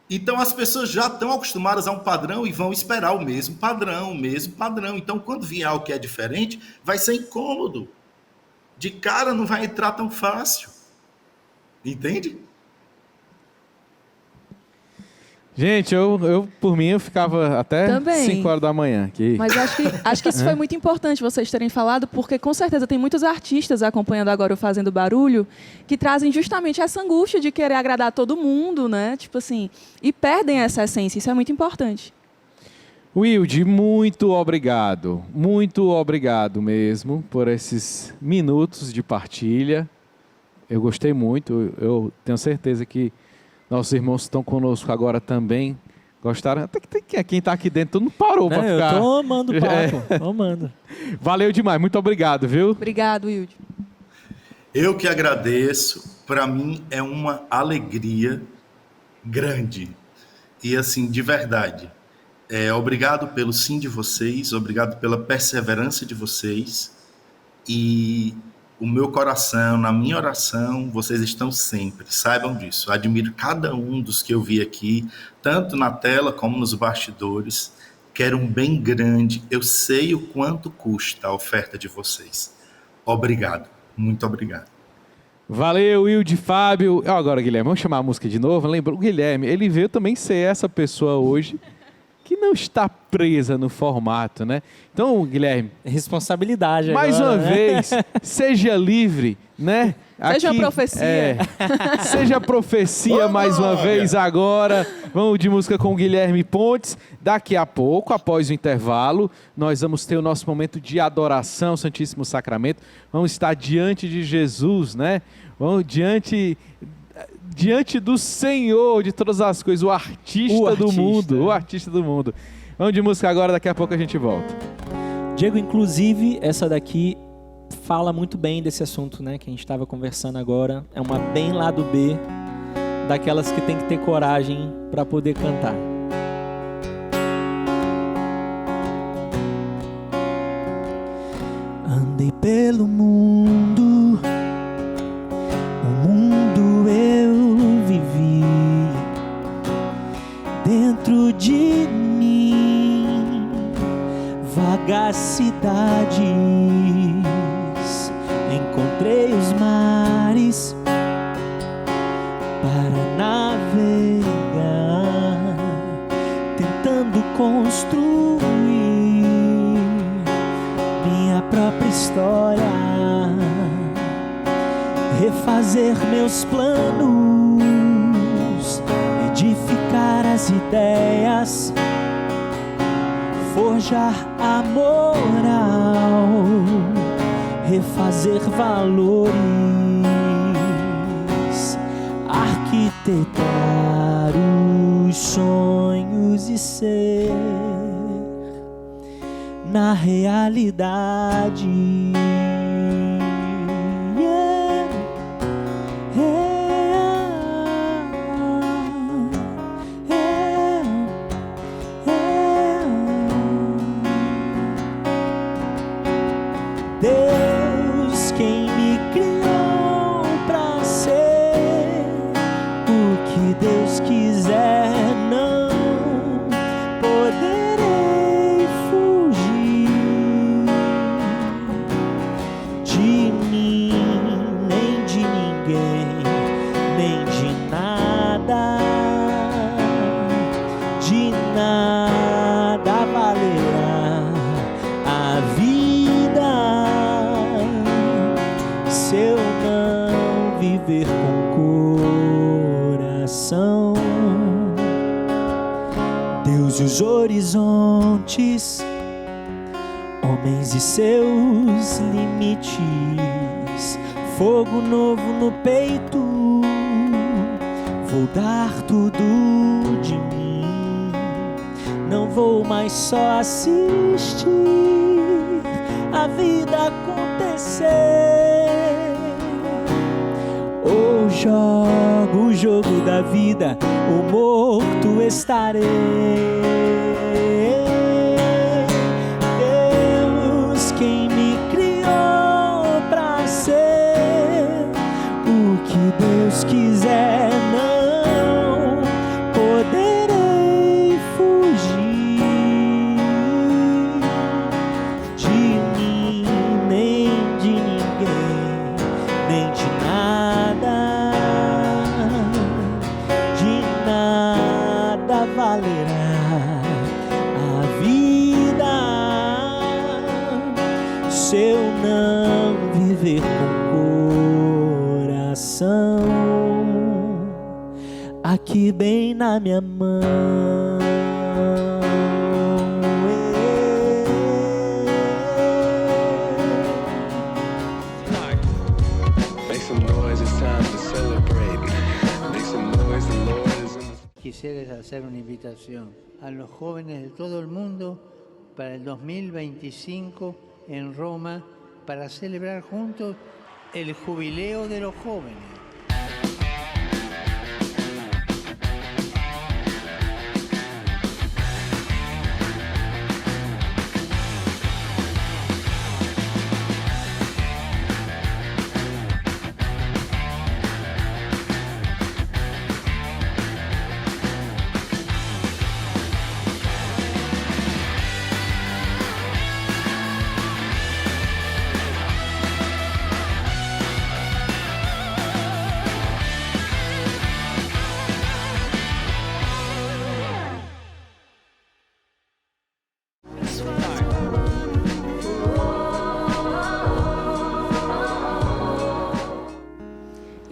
Então, as pessoas já estão acostumadas a um padrão e vão esperar o mesmo padrão. Então, quando vier algo que é diferente, vai ser incômodo. De cara, não vai entrar tão fácil. Entende? Gente, eu por mim, eu ficava até Também. 5 horas da manhã. Mas acho que isso foi muito importante vocês terem falado, porque com certeza tem muitos artistas acompanhando agora o Fazendo Barulho que trazem justamente essa angústia de querer agradar todo mundo, né? Tipo assim, e perdem essa essência. Isso é muito importante. Wilde, muito obrigado mesmo por esses minutos de partilha. Eu gostei muito, eu tenho certeza que nossos irmãos que estão conosco agora também gostaram. Até que quem está aqui dentro, todo mundo parou para ficar. Eu tô amando o papo, tô amando. Valeu demais, muito obrigado, viu? Obrigado, Wilde. Eu que agradeço, para mim é uma alegria grande. E assim, de verdade, obrigado pelo sim de vocês, obrigado pela perseverança de vocês. E o meu coração, na minha oração, vocês estão sempre, saibam disso. Admiro cada um dos que eu vi aqui, tanto na tela como nos bastidores. Quero um bem grande, eu sei o quanto custa a oferta de vocês. Obrigado, muito obrigado. Valeu, Wilde, Fábio. Agora, Guilherme, vamos chamar a música de novo. Lembra, o Guilherme, ele veio também ser essa pessoa hoje que não está presa no formato, né? Então, Guilherme... Responsabilidade mais agora, uma né? vez, seja livre, né? Seja Aqui, uma profecia. Seja profecia mais uma vez agora. Vamos de música com o Guilherme Pontes. Daqui a pouco, após o intervalo, nós vamos ter o nosso momento de adoração ao Santíssimo Sacramento. Vamos estar diante de Jesus, né? Vamos diante do Senhor de todas as coisas, o artista do mundo. Vamos de música agora, daqui a pouco a gente volta. Diego, inclusive, essa daqui fala muito bem desse assunto, né, que a gente estava conversando agora. É uma bem lado B, daquelas que tem que ter coragem para poder cantar. Andei pelo mundo, o mundo eu vivi. Dentro de mim, vagacidades. Encontrei os mares para navegar, tentando construir minha própria história, refazer meus planos, edificar as ideias, forjar a moral, refazer valores, arquitetar os sonhos e ser na realidade. Deus, quem me criou pra ser o que Deus quiser, não poderei fugir de mim, nem de ninguém, nem de nada, de nada valerá a vida se eu não viver com coração. Deus e os horizontes, homens e seus limites, fogo novo no peito, vou dar tudo de mim. Não vou mais só assistir a vida acontecer, ou jogo o jogo da vida, ou morto estarei. Deus, quem me criou pra ser o que Deus quiser, não poderei fugir de mim, nem de ninguém, nem de nada, de nada valerá a vida se eu não viver com coração aqui bem na minha mão. Make some noise, it's time to celebrate. Make some noise, the Lord is in the... Quisiera hacer una invitación a los jóvenes de todo el mundo para el 2025 en Roma para celebrar juntos el jubileo de los jóvenes.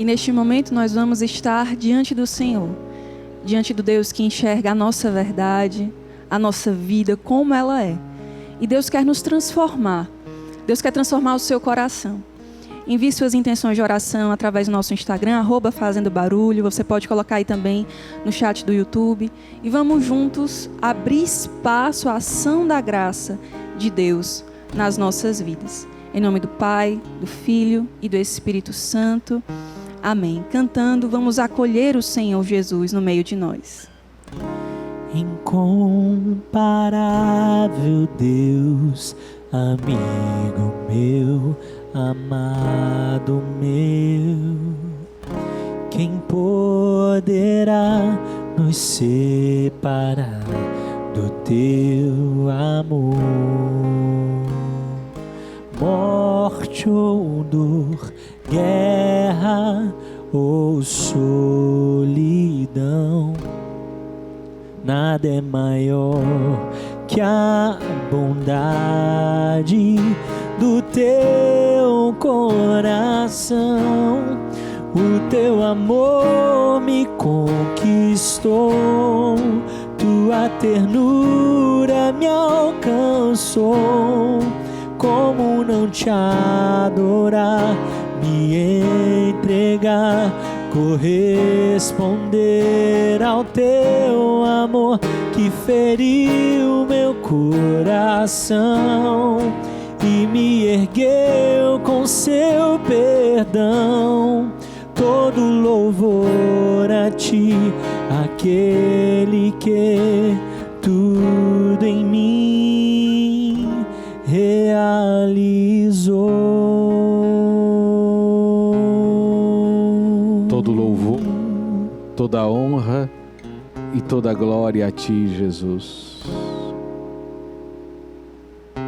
E neste momento nós vamos estar diante do Senhor, diante do Deus que enxerga a nossa verdade, a nossa vida como ela é. E Deus quer nos transformar. Deus quer transformar o seu coração. Envie suas intenções de oração através do nosso Instagram, @FazendoBarulho. Você pode colocar aí também no chat do YouTube. E vamos juntos abrir espaço à ação da graça de Deus nas nossas vidas. Em nome do Pai, do Filho e do Espírito Santo. Amém. Cantando, vamos acolher o Senhor Jesus no meio de nós. Incomparável Deus, amigo meu, amado meu, quem poderá nos separar do teu amor? Morte ou dor, guerra ou solidão, nada é maior que a bondade do teu coração. O teu amor me conquistou, tua ternura me alcançou. Como não te adorar, me entregar, corresponder ao teu amor que feriu meu coração e me ergueu com seu perdão. Todo louvor a ti, aquele que tudo em mim realizou. Todo louvor, toda honra e toda glória a ti, Jesus.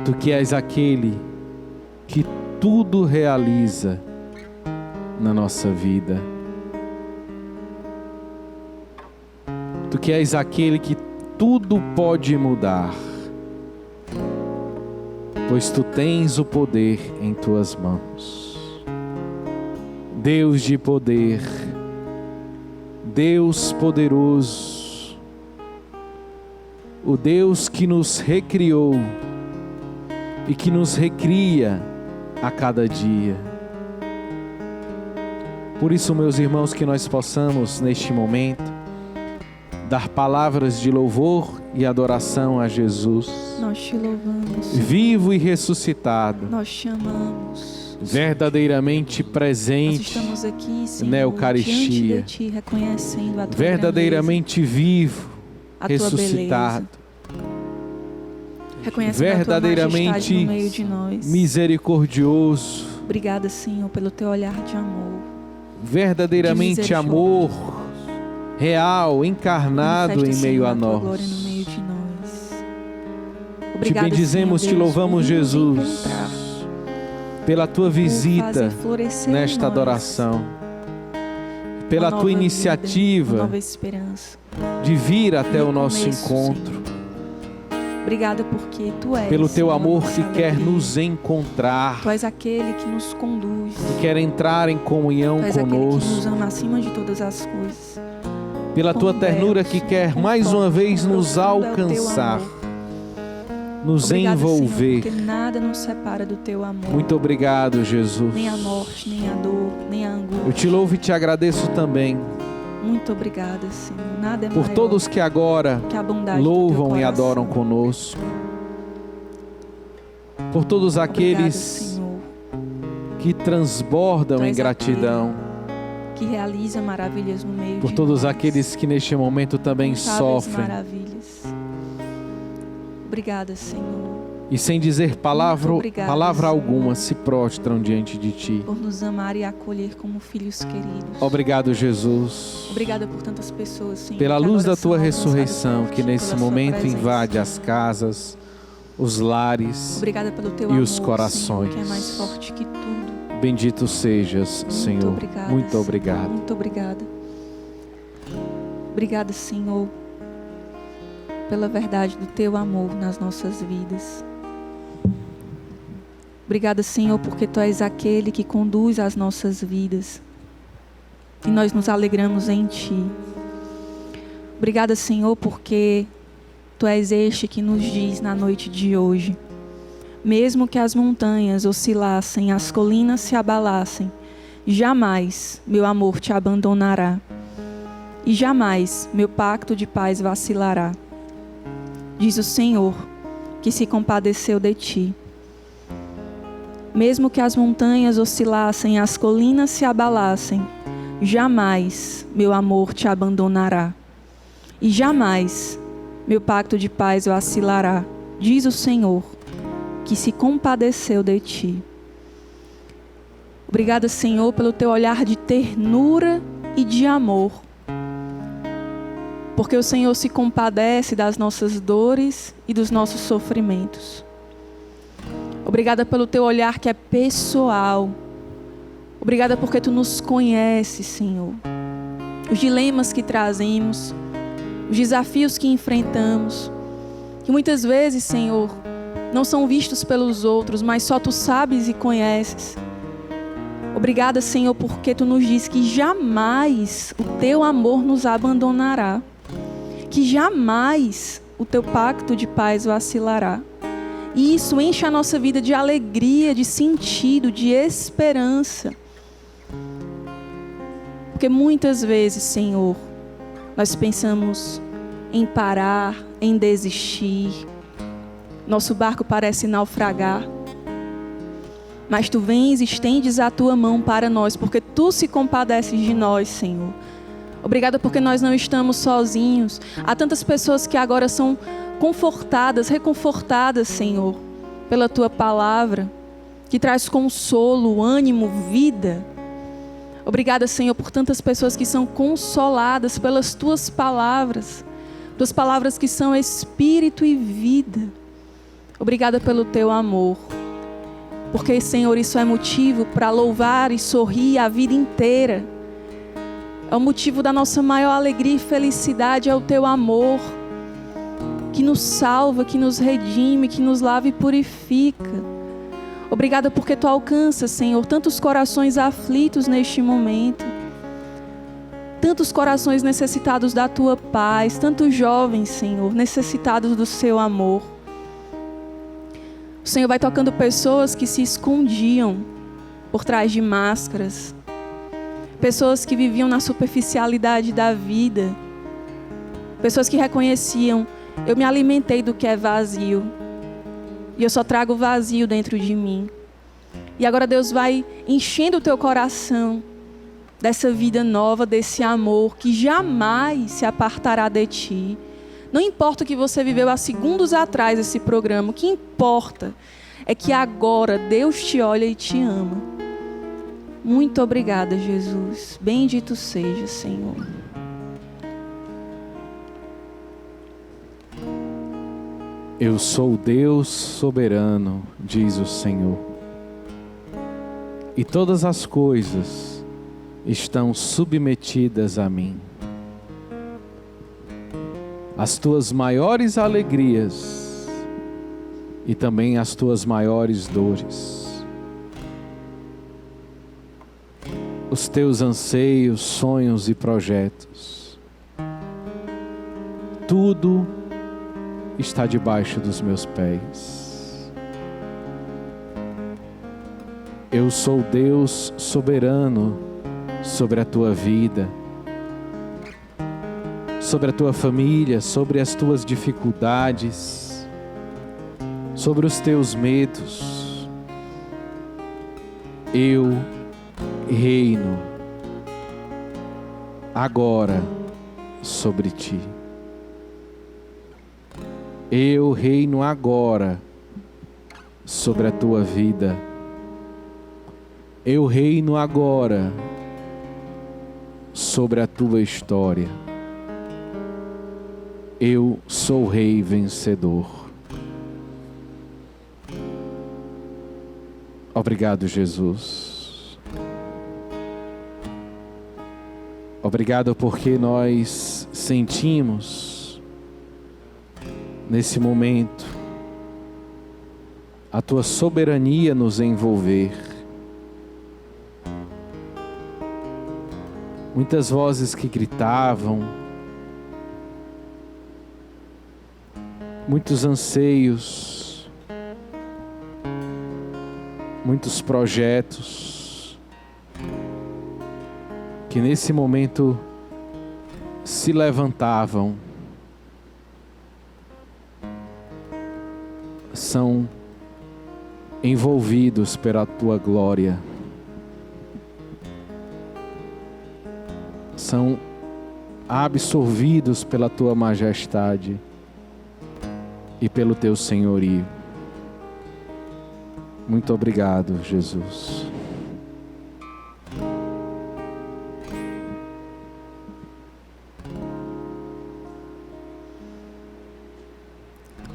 Tu que és aquele que tudo realiza na nossa vida. Tu que és aquele que tudo pode mudar, pois tu tens o poder em tuas mãos. Deus de poder, Deus poderoso, o Deus que nos recriou e que nos recria a cada dia. Por isso, meus irmãos, que nós possamos neste momento dar palavras de louvor e adoração a Jesus. Nós te louvamos, vivo e ressuscitado, nós te amamos, verdadeiramente presente, nós estamos aqui, Senhor, na Eucaristia, diante de ti, reconhecendo a tua verdadeiramente grandeza, vivo, a tua ressuscitado, reconhecendo verdadeiramente a tua majestade no meio de nós. Misericordioso. Obrigada, Senhor, pelo teu olhar de amor, verdadeiramente amor real, encarnado em meio a nós. Glória no meio de nós. Te bendizemos, te louvamos, Jesus, pela tua visita nesta adoração, pela tua iniciativa de vir até o nosso encontro. Obrigada porque tu és, pelo teu amor que Senhor, quer nos encontrar, tu és aquele que nos conduz, que quer entrar em comunhão tu és aquele que nos conosco, ama acima de todas as coisas, pela tua ternura que quer mais uma vez nos alcançar, nos obrigada, envolver. Senhor, porque nada nos separa do teu amor. Muito obrigado, Jesus. Nem a morte, nem a dor, nem a angústia. Eu te louvo e te agradeço também Muito obrigada, Senhor. Nada é por maior todos que agora que a bondade do louvam teu e coração. adoram conosco, por todos aqueles que transbordam Tu em és gratidão, que realiza maravilhas no meio por de todos nós. aqueles que neste momento também Incontáveis sofrem maravilhas. Obrigada, Senhor, e sem dizer palavra obrigada, alguma se prostram diante de ti. por nos amar e acolher como filhos queridos. Obrigado, Jesus, Obrigada por tantas pessoas, Senhor, pela que luz agora da tua são alcançadas ressurreição por que ti, nesse pela sua momento presença. invade as casas, os lares Obrigada pelo teu e amor, os corações. Senhor, que é mais forte que tudo. Bendito sejas, Senhor. Obrigada, Muito Senhor. obrigado. Muito obrigada. Obrigada, Senhor, pela verdade do teu amor nas nossas vidas. Obrigada, Senhor, porque tu és aquele que conduz as nossas vidas. e nós nos alegramos em Ti. Obrigada, Senhor, porque Tu és este que nos diz na noite de hoje: mesmo que as montanhas oscilassem, as colinas se abalassem, jamais meu amor te abandonará. E jamais meu pacto de paz vacilará. Diz o Senhor, que se compadeceu de ti. Mesmo que as montanhas oscilassem, as colinas se abalassem, jamais meu amor te abandonará. E jamais meu pacto de paz vacilará. Diz o Senhor, que se compadeceu de ti. Obrigada, Senhor, pelo teu olhar de ternura e de amor. Porque o Senhor se compadece das nossas dores e dos nossos sofrimentos. Obrigada pelo teu olhar que é pessoal. Obrigada porque tu nos conheces, Senhor. Os dilemas que trazemos, os desafios que enfrentamos, que muitas vezes, Senhor, não são vistos pelos outros, mas só tu sabes e conheces. Obrigada, Senhor, porque tu nos diz que jamais o teu amor nos abandonará. Que jamais o teu pacto de paz vacilará. E isso enche a nossa vida de alegria, de sentido, de esperança. Porque muitas vezes, Senhor, nós pensamos em parar, em desistir. Nosso barco parece naufragar. Mas tu vens e estendes a tua mão para nós, porque tu se compadeces de nós, Senhor. Obrigada porque nós não estamos sozinhos. Há tantas pessoas que agora são confortadas, reconfortadas, Senhor, pela tua palavra, que traz consolo, ânimo, vida. Obrigada, Senhor, por tantas pessoas que são consoladas pelas tuas palavras que são espírito e vida. Obrigada pelo teu amor. Porque, Senhor, isso é motivo para louvar e sorrir a vida inteira. É o motivo da nossa maior alegria e felicidade, é o teu amor, que nos salva, que nos redime, que nos lava e purifica. Obrigada porque tu alcanças, Senhor, tantos corações aflitos neste momento. Tantos corações necessitados da tua paz, tantos jovens, Senhor, necessitados do seu amor. O Senhor vai tocando pessoas que se escondiam por trás de máscaras. Pessoas que viviam na superficialidade da vida. Pessoas que reconheciam: eu me alimentei do que é vazio. E eu só trago vazio dentro de mim. E agora Deus vai enchendo o teu coração dessa vida nova, desse amor que jamais se apartará de ti. Não importa o que você viveu há segundos atrás esse programa. O que importa é que agora Deus te olha e te ama. Muito obrigada, Jesus. Bendito seja, Senhor. Eu sou Deus soberano, diz o Senhor. E todas as coisas estão submetidas a mim. As tuas maiores alegrias e também as tuas maiores dores. Os teus anseios, sonhos e projetos. Tudo está debaixo dos meus pés. Eu sou Deus soberano sobre a tua vida, sobre a tua família, sobre as tuas dificuldades, sobre os teus medos. Eu reino agora sobre ti. Eu reino agora sobre a tua vida. Eu reino agora sobre a tua história. Eu sou rei vencedor. Obrigado, Jesus. Obrigado porque nós sentimos nesse momento a tua soberania nos envolver. muitas vozes que gritavam, muitos anseios, muitos projetos que nesse momento se levantavam, são envolvidos pela tua glória, são absorvidos pela tua majestade e pelo teu senhorio. Muito obrigado, Jesus.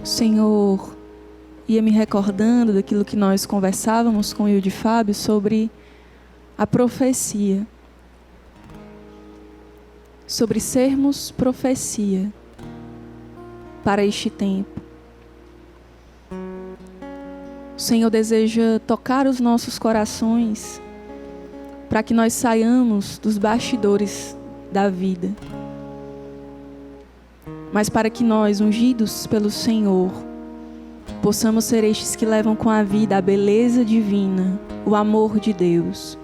O Senhor ia me recordando daquilo que nós conversávamos com o Will de Fábio sobre a profecia. Sobre sermos profecia para este tempo. O Senhor deseja tocar os nossos corações para que nós saiamos dos bastidores da vida. Mas para que nós, ungidos pelo Senhor, possamos ser estes que levam com a vida a beleza divina, o amor de Deus.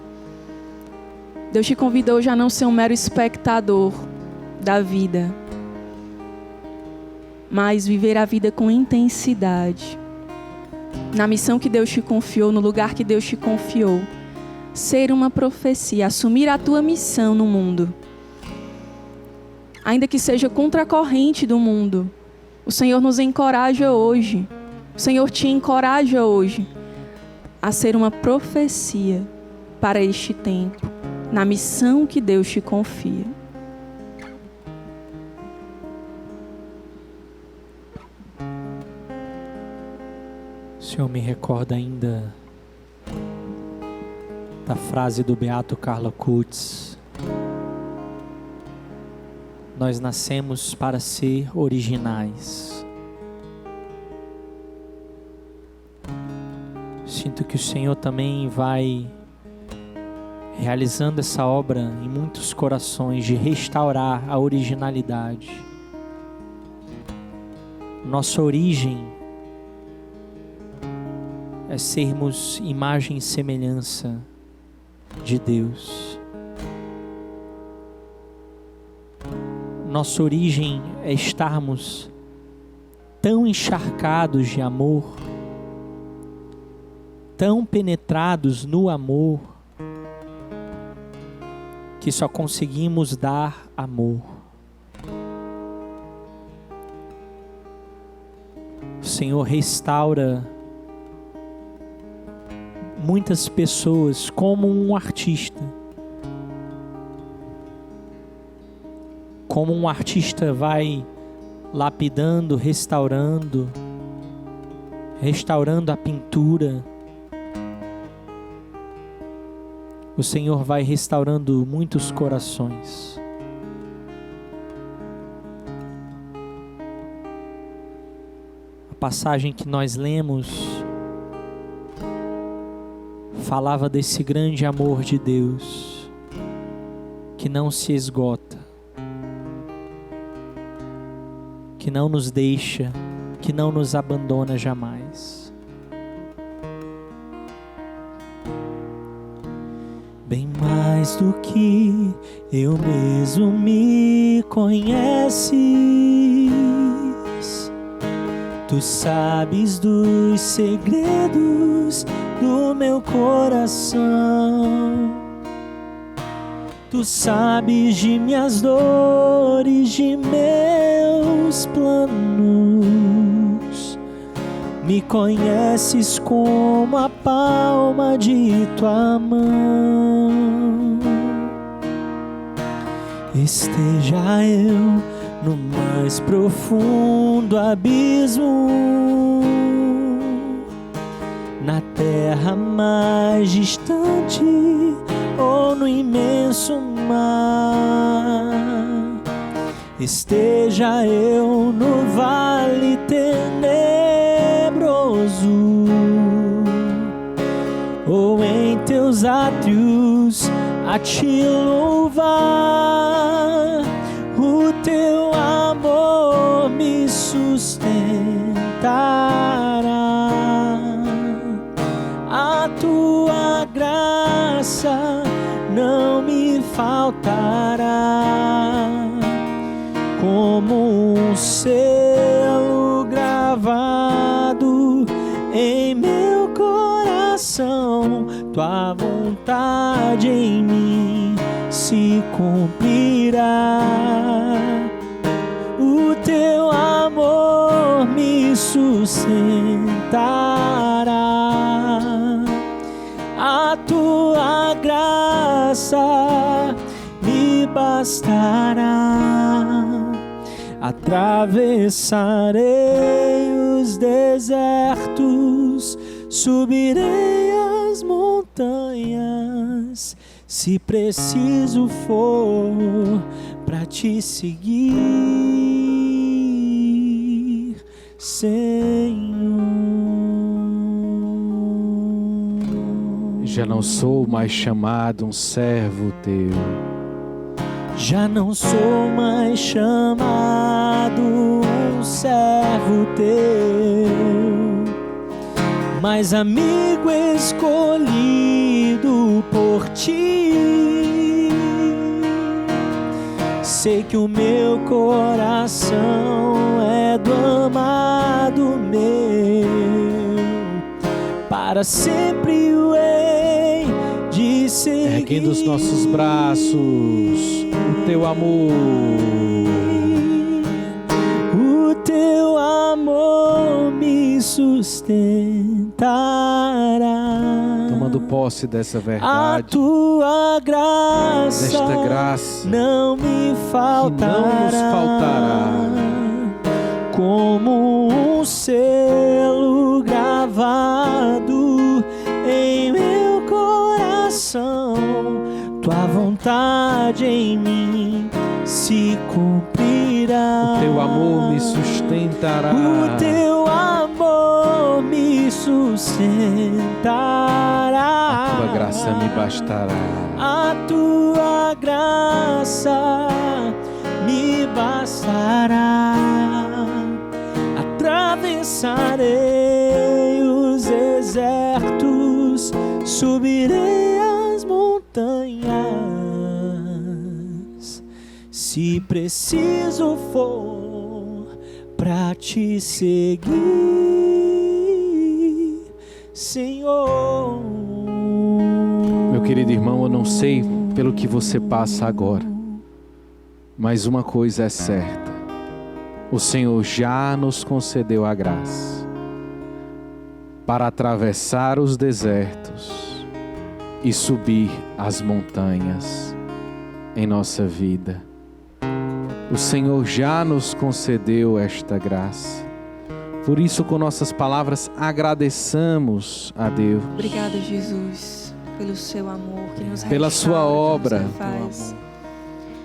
Deus te convidou já a não ser um mero espectador da vida, mas viver a vida com intensidade. Na missão que Deus te confiou, no lugar que Deus te confiou. Ser uma profecia, assumir a tua missão no mundo. Ainda que seja contra a corrente do mundo, o Senhor nos encoraja hoje. O Senhor te encoraja hoje a ser uma profecia para este tempo, na missão que Deus te confia. O Senhor me recorda ainda da frase do beato Carlo Kutz: nós nascemos para ser originais. Sinto que o Senhor também vai realizando essa obra em muitos corações de restaurar a originalidade. Nossa origem é sermos imagem e semelhança de Deus. Nossa origem é estarmos tão encharcados de amor, tão penetrados no amor, que só conseguimos dar amor. O Senhor restaura muitas pessoas como um artista. Como um artista vai lapidando, restaurando a pintura. O Senhor vai restaurando muitos corações. A passagem que nós lemos falava desse grande amor de Deus que não se esgota, que não nos deixa, que não nos abandona jamais. Bem mais do que eu mesmo me conheces, tu sabes dos segredos do meu coração. Tu sabes de minhas dores, de meus planos. Me conheces como a palma de tua mão. Esteja eu no mais profundo abismo, na terra mais distante ou no imenso mar. Esteja eu no vale tenebroso ou em teus átrios a te louvar. O teu amor me sustentará, a tua graça não me faltará. Como um selo gravado em meu coração, tua vontade em mim se cumprirá. O teu amor me sustentará, a tua graça me bastará. Atravessarei os desertos, subirei as montanhas, se preciso for, pra te seguir, Senhor. Já não sou mais chamado um servo teu. Já não sou mais chamado um servo teu, mas amigo escolhido por ti. Sei que o meu coração é do amado meu, para sempre o hei de seguir. Erguendo os nossos braços, o teu amor, o teu amor me sustentará. Tomando posse dessa A verdade, tua graça, desta graça não me faltará, que não nos faltará. Como um selo gravado em meu coração, tua vontade em mim se cumprirá. O teu amor me sustentará. O teu amor me sustentará. A tua graça me bastará. A tua graça me bastará. Atravessarei os desertos, subirei as montanhas, se preciso for, pra te seguir, Senhor. Meu querido irmão, eu não sei pelo que você passa agora, mas uma coisa é certa: o Senhor já nos concedeu a graça para atravessar os desertos e subir as montanhas em nossa vida. O Senhor já nos concedeu esta graça. Por isso, com nossas palavras, agradeçamos a Deus. Obrigada, Jesus, pelo seu amor que nos restaura, pela sua obra, que nos refaz,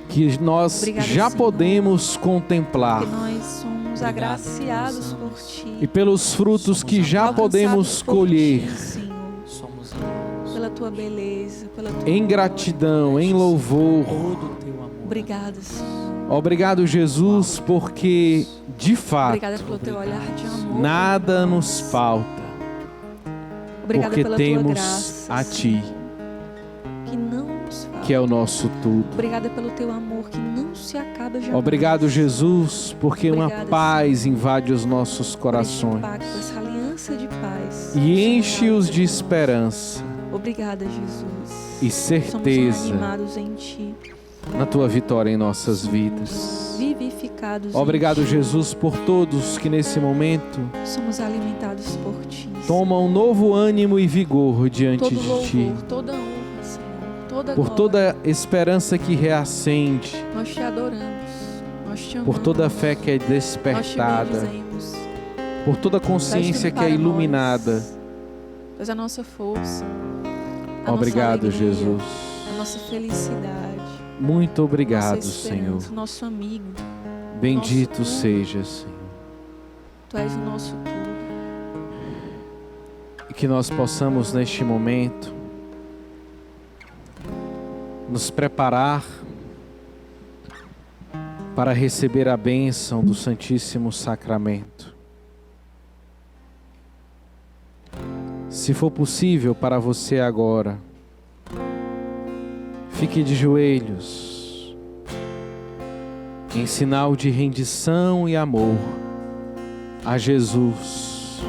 que nós Obrigada, já Senhor, podemos contemplar, porque nós somos agraciados por Ti, e pelos frutos que já podemos colher, pela Tua beleza, pela Tua em gratidão, em louvor. Obrigada, Senhor. Obrigado, Jesus, porque de fato Obrigada pelo Teu olhar de amor. nada nos falta, Obrigada porque pela temos Tua graça, a Ti, que não nos falta. que é o nosso tudo. Obrigada pelo Teu amor que não se acaba jamais. Obrigado, Jesus, porque uma Obrigada, paz invade os nossos Por este corações pacto, essa aliança de paz. e enche-os de esperança Obrigada, Jesus. e Somos certeza animados em Ti. na Tua vitória em nossas vidas. Vivificados Obrigado, em Ti. Jesus, por todos que nesse momento Somos alimentados por Ti. tomam um novo ânimo e vigor diante Todo de louvor, Ti, toda honra, Senhor, toda por glória. toda esperança que reacende, Nós Te adoramos, nós Te amamos. por toda fé que é Nós Te despertada, bendizemos. por toda Tu és consciência tudo que é para iluminada. nós. Tu és a nossa força. A Obrigado, nossa alegria, Jesus. a nossa felicidade. Muito obrigado, nossa Senhor. esperança, nosso amigo. Bendito nosso tudo. seja, Senhor. Tu és o nosso tudo. E que nós possamos neste momento nos preparar para receber a bênção do Santíssimo Sacramento. Se for possível para você agora, fique de joelhos, em sinal de rendição e amor a Jesus,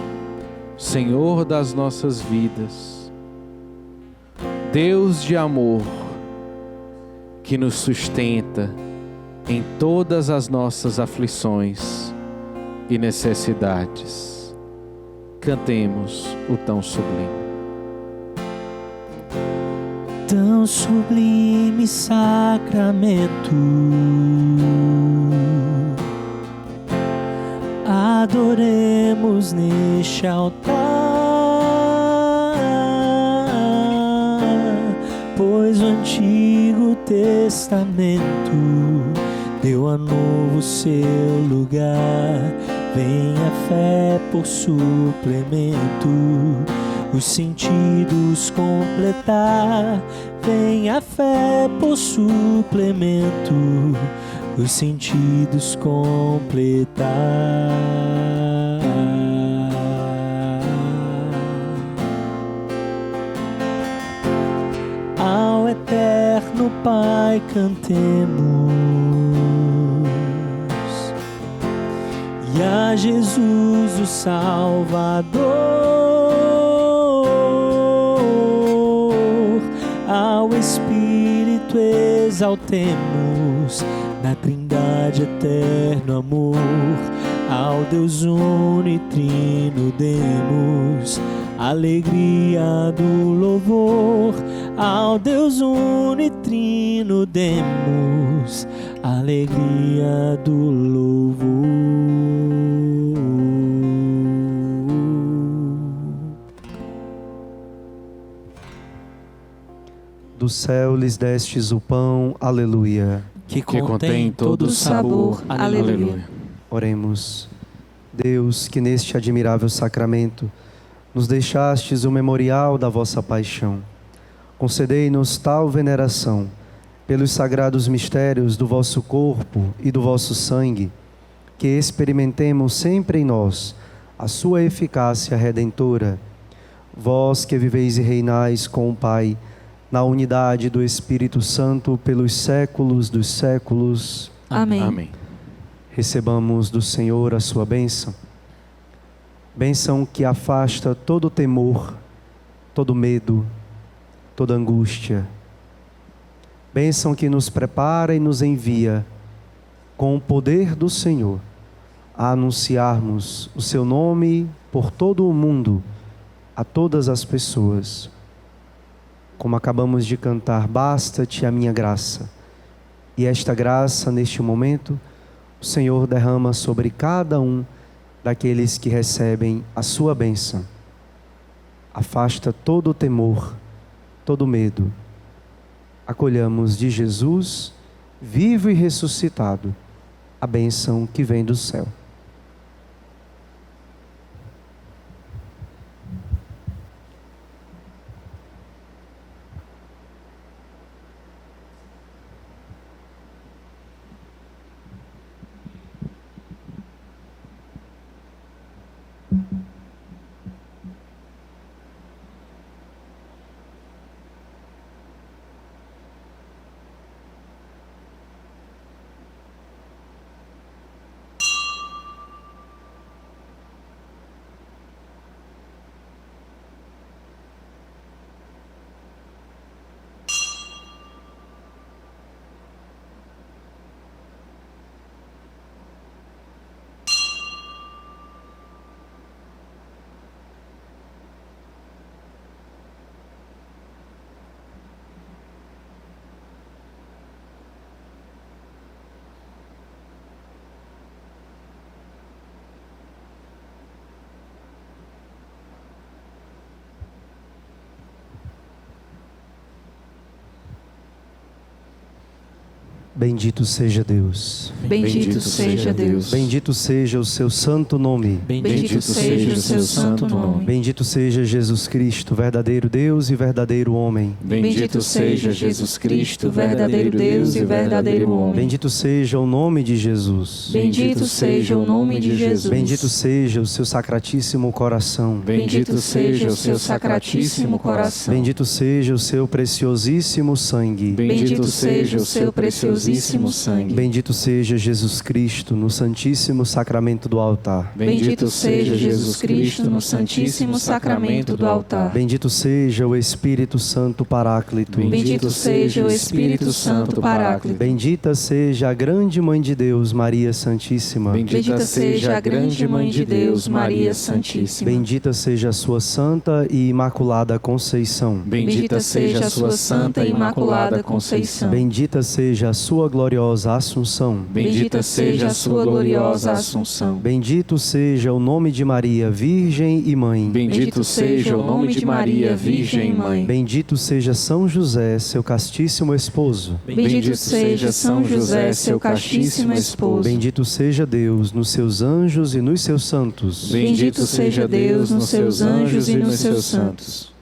Senhor das nossas vidas, Deus de amor, que nos sustenta em todas as nossas aflições e necessidades. Cantemos o tão sublime. Tão sublime sacramento, adoremos neste altar, pois o Antigo Testamento deu a novo seu lugar. Vem a fé por suplemento, os sentidos completar. Vem a fé por suplemento, os sentidos completar. Ao eterno Pai cantemos, e a Jesus o Salvador, ao Espírito exaltemos, na Trindade eterno amor, ao Deus uno e trino demos alegria do louvor, ao Deus uno e trino demos alegria do louvor. Do céu lhes destes o pão, aleluia. Que contém todo o sabor, aleluia. Oremos. Deus, que neste admirável sacramento nos deixastes o memorial da vossa paixão, concedei-nos tal veneração pelos sagrados mistérios do vosso corpo e do vosso sangue, que experimentemos sempre em nós a sua eficácia redentora. Vós que viveis e reinais com o Pai, na unidade do Espírito Santo, pelos séculos dos séculos. Amém. Amém. Recebamos do Senhor a sua bênção. Bênção que afasta todo temor, todo medo, toda angústia. Bênção que nos prepara e nos envia, com o poder do Senhor, a anunciarmos o seu nome por todo o mundo, a todas as pessoas. Como acabamos de cantar, basta-te a minha graça. E esta graça, neste momento, o Senhor derrama sobre cada um daqueles que recebem a sua bênção. Afasta todo o temor, todo o medo. Acolhamos de Jesus, vivo e ressuscitado, a bênção que vem do céu. Bendito seja Deus. Bendito seja Deus. Bendito seja o seu santo nome. Bendito seja o seu santo nome. Bendito seja Jesus Cristo, verdadeiro Deus e verdadeiro homem. Bendito seja Jesus Cristo, verdadeiro Deus e verdadeiro homem. Bendito seja o nome de Jesus. Bendito seja o nome de Jesus. Bendito seja o seu sacratíssimo coração. Bendito seja o seu sacratíssimo coração. Bendito seja o seu preciosíssimo sangue. Bendito seja o seu preciosíssimo sangue. Bendito seja Jesus Cristo no santíssimo sacramento do altar. Bendito seja Jesus Cristo no santíssimo sacramento do altar. Bendito seja o Espírito Santo Paráclito. Bendito seja o Espírito Santo Paráclito. Bendita seja a grande Mãe de Deus, Maria Santíssima. Bendita seja a grande Mãe de Deus, Maria Santíssima. Bendita seja a sua santa e imaculada Conceição. Bendita seja a sua santa e imaculada Conceição. Bendita seja a sua gloriosa Assunção. Bendita seja a sua gloriosa Assunção. Bendito seja o nome de Maria, Virgem e Mãe. Bendito seja o nome de Maria, Virgem e Mãe. Bendito seja São José, seu castíssimo esposo. Bendito seja São José, seu castíssimo esposo. Bendito seja Deus nos seus anjos e nos seus santos. Bendito seja Deus nos seus anjos e nos seus santos.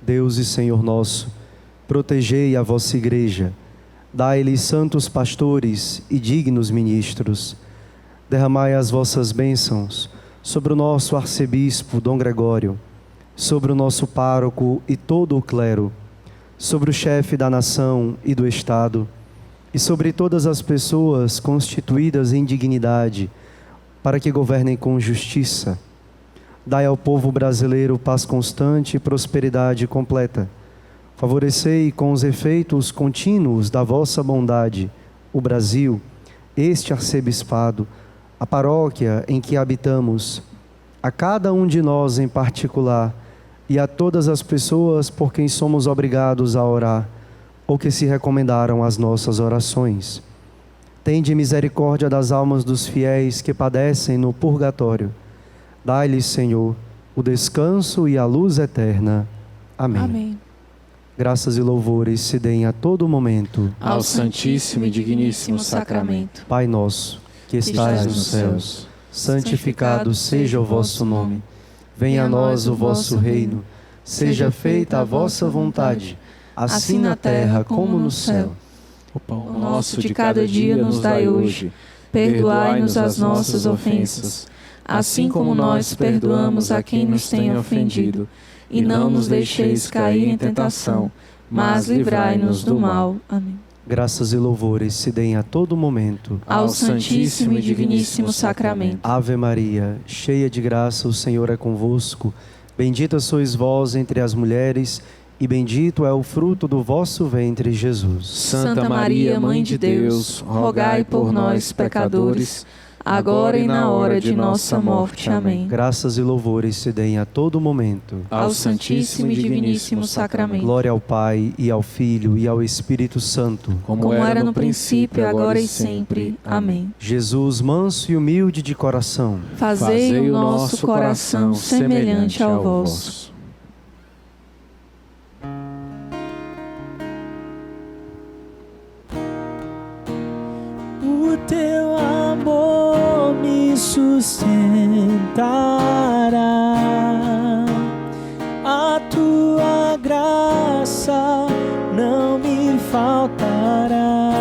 Deus e Senhor nosso, protegei a vossa igreja. Dai-lhe santos pastores e dignos ministros. Derramai as vossas bênçãos sobre o nosso arcebispo Dom Gregório, sobre o nosso pároco e todo o clero, sobre o chefe da nação e do Estado, e sobre todas as pessoas constituídas em dignidade, para que governem com justiça. Dai ao povo brasileiro paz constante e prosperidade completa. Favorecei com os efeitos contínuos da vossa bondade o Brasil, este arcebispado, a paróquia em que habitamos, a cada um de nós em particular e a todas as pessoas por quem somos obrigados a orar ou que se recomendaram às nossas orações. Tende misericórdia das almas dos fiéis que padecem no purgatório. Dai-lhes, Senhor, o descanso e a luz eterna. Amém. Amém. Graças e louvores se deem a todo momento ao Santíssimo e Digníssimo Sacramento. Pai nosso, que estais nos céus, santificado seja o vosso nome. Venha a nós o vosso reino. Seja feita a vossa vontade, assim na terra como no céu. O pão nosso de cada dia nos dai hoje. Perdoai-nos as nossas ofensas, assim como nós perdoamos a quem nos tem ofendido. E não nos deixeis cair em tentação, mas livrai-nos do mal. Amém. Graças e louvores se deem a todo momento ao Santíssimo e Digníssimo Sacramento. Ave Maria, cheia de graça, o Senhor é convosco. Bendita sois vós entre as mulheres, e bendito é o fruto do vosso ventre, Jesus. Santa Maria, Mãe de Deus, rogai por nós, pecadores, agora e na hora de nossa morte. Amém. Graças e louvores se deem a todo momento ao Santíssimo e Digníssimo Sacramento. Glória ao Pai, e ao Filho, e ao Espírito Santo. Como era no princípio, agora e sempre. Amém. Jesus, manso e humilde de coração, fazei o nosso coração semelhante ao vosso. O teu amor me sustentará, a tua graça não me faltará.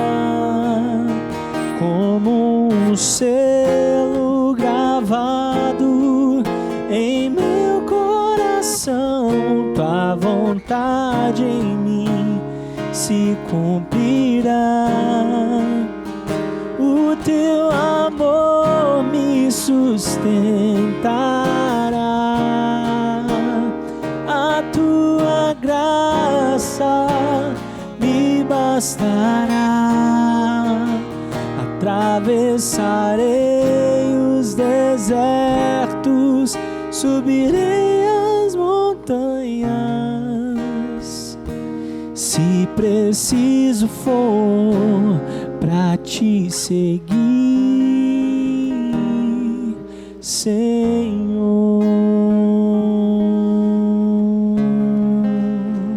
Como um selo gravado em meu coração, tua vontade em mim se cumprirá. O teu amor me sustentará, a tua graça me bastará. Atravessarei os desertos, subirei as montanhas, se preciso for pra te seguir, Senhor.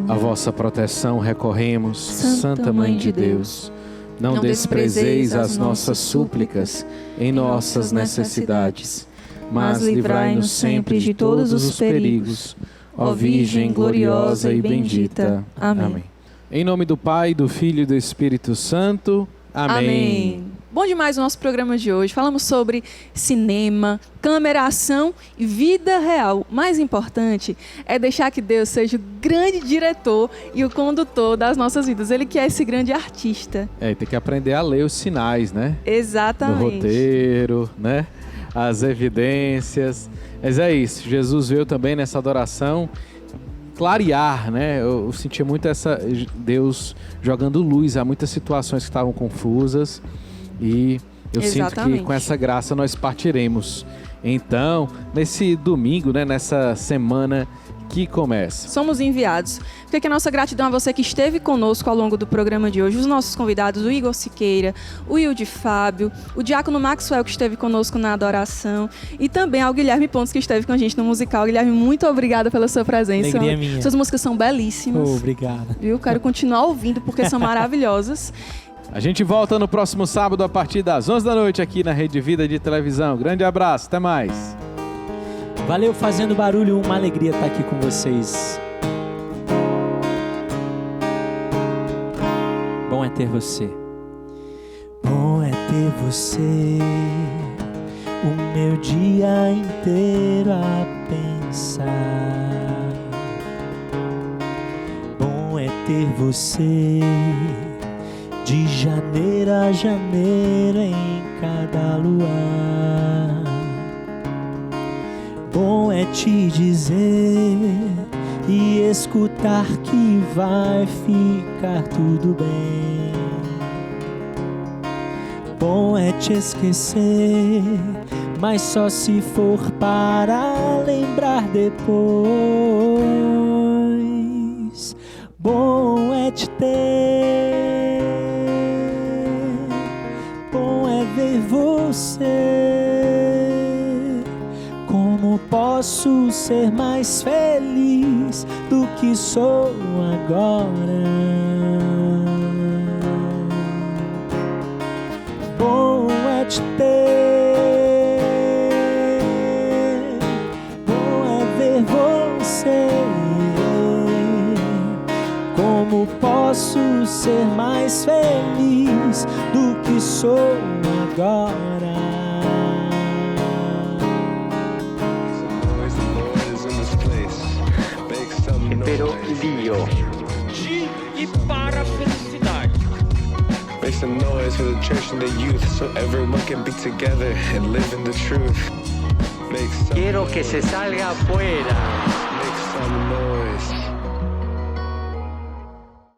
A vossa proteção recorremos, Santa Mãe de Deus. Não desprezeis as nossas súplicas em nossas necessidades, mas livrai-nos sempre de todos os perigos, ó Virgem gloriosa e bendita. Amém. Em nome do Pai, do Filho e do Espírito Santo. Amém. Bom demais o nosso programa de hoje. Falamos sobre cinema, câmera, ação e vida real. O mais importante é deixar que Deus seja o grande diretor e o condutor das nossas vidas. Ele que é esse grande artista. Tem que aprender a ler os sinais, né? Exatamente. No roteiro, né? As evidências. Mas é isso. Jesus veio também nessa adoração clarear, né? Eu sentia muito Deus jogando luz a muitas situações que estavam confusas. E eu sinto que com essa graça nós partiremos. Então, nesse domingo, né, nessa semana que começa. Somos enviados. Fica aqui a nossa gratidão a você que esteve conosco ao longo do programa de hoje. Os nossos convidados, o Igor Siqueira, o Will de Fábio, o Diácono Maxwell, que esteve conosco na adoração, e também ao Guilherme Pontes, que esteve com a gente no musical. Guilherme, muito obrigada pela sua presença. Alegria minha. Suas músicas são belíssimas. Obrigado. Viu? Quero continuar ouvindo, porque são maravilhosas. A gente volta no próximo sábado a partir das 11 da noite aqui na Rede Vida de Televisão. Grande abraço, até mais. Valeu, Fazendo Barulho, uma alegria estar aqui com vocês. Bom é ter você. Bom é ter você, o meu dia inteiro a pensar. Bom é ter você, de janeiro a janeiro em cada luar. Bom é te dizer e escutar que vai ficar tudo bem. Bom é te esquecer, mas só se for para lembrar depois. Bom é te ter, bom é ver você. Como posso ser mais feliz do que sou agora? Bom é te ter, bom é ver você. Como posso ser mais feliz do que sou agora? Pero Dio. De e para a felicidade. Make some noise for the church and the youth, so everyone can be together and live in the truth. Make some Quiero que se salga afuera. Make some noise.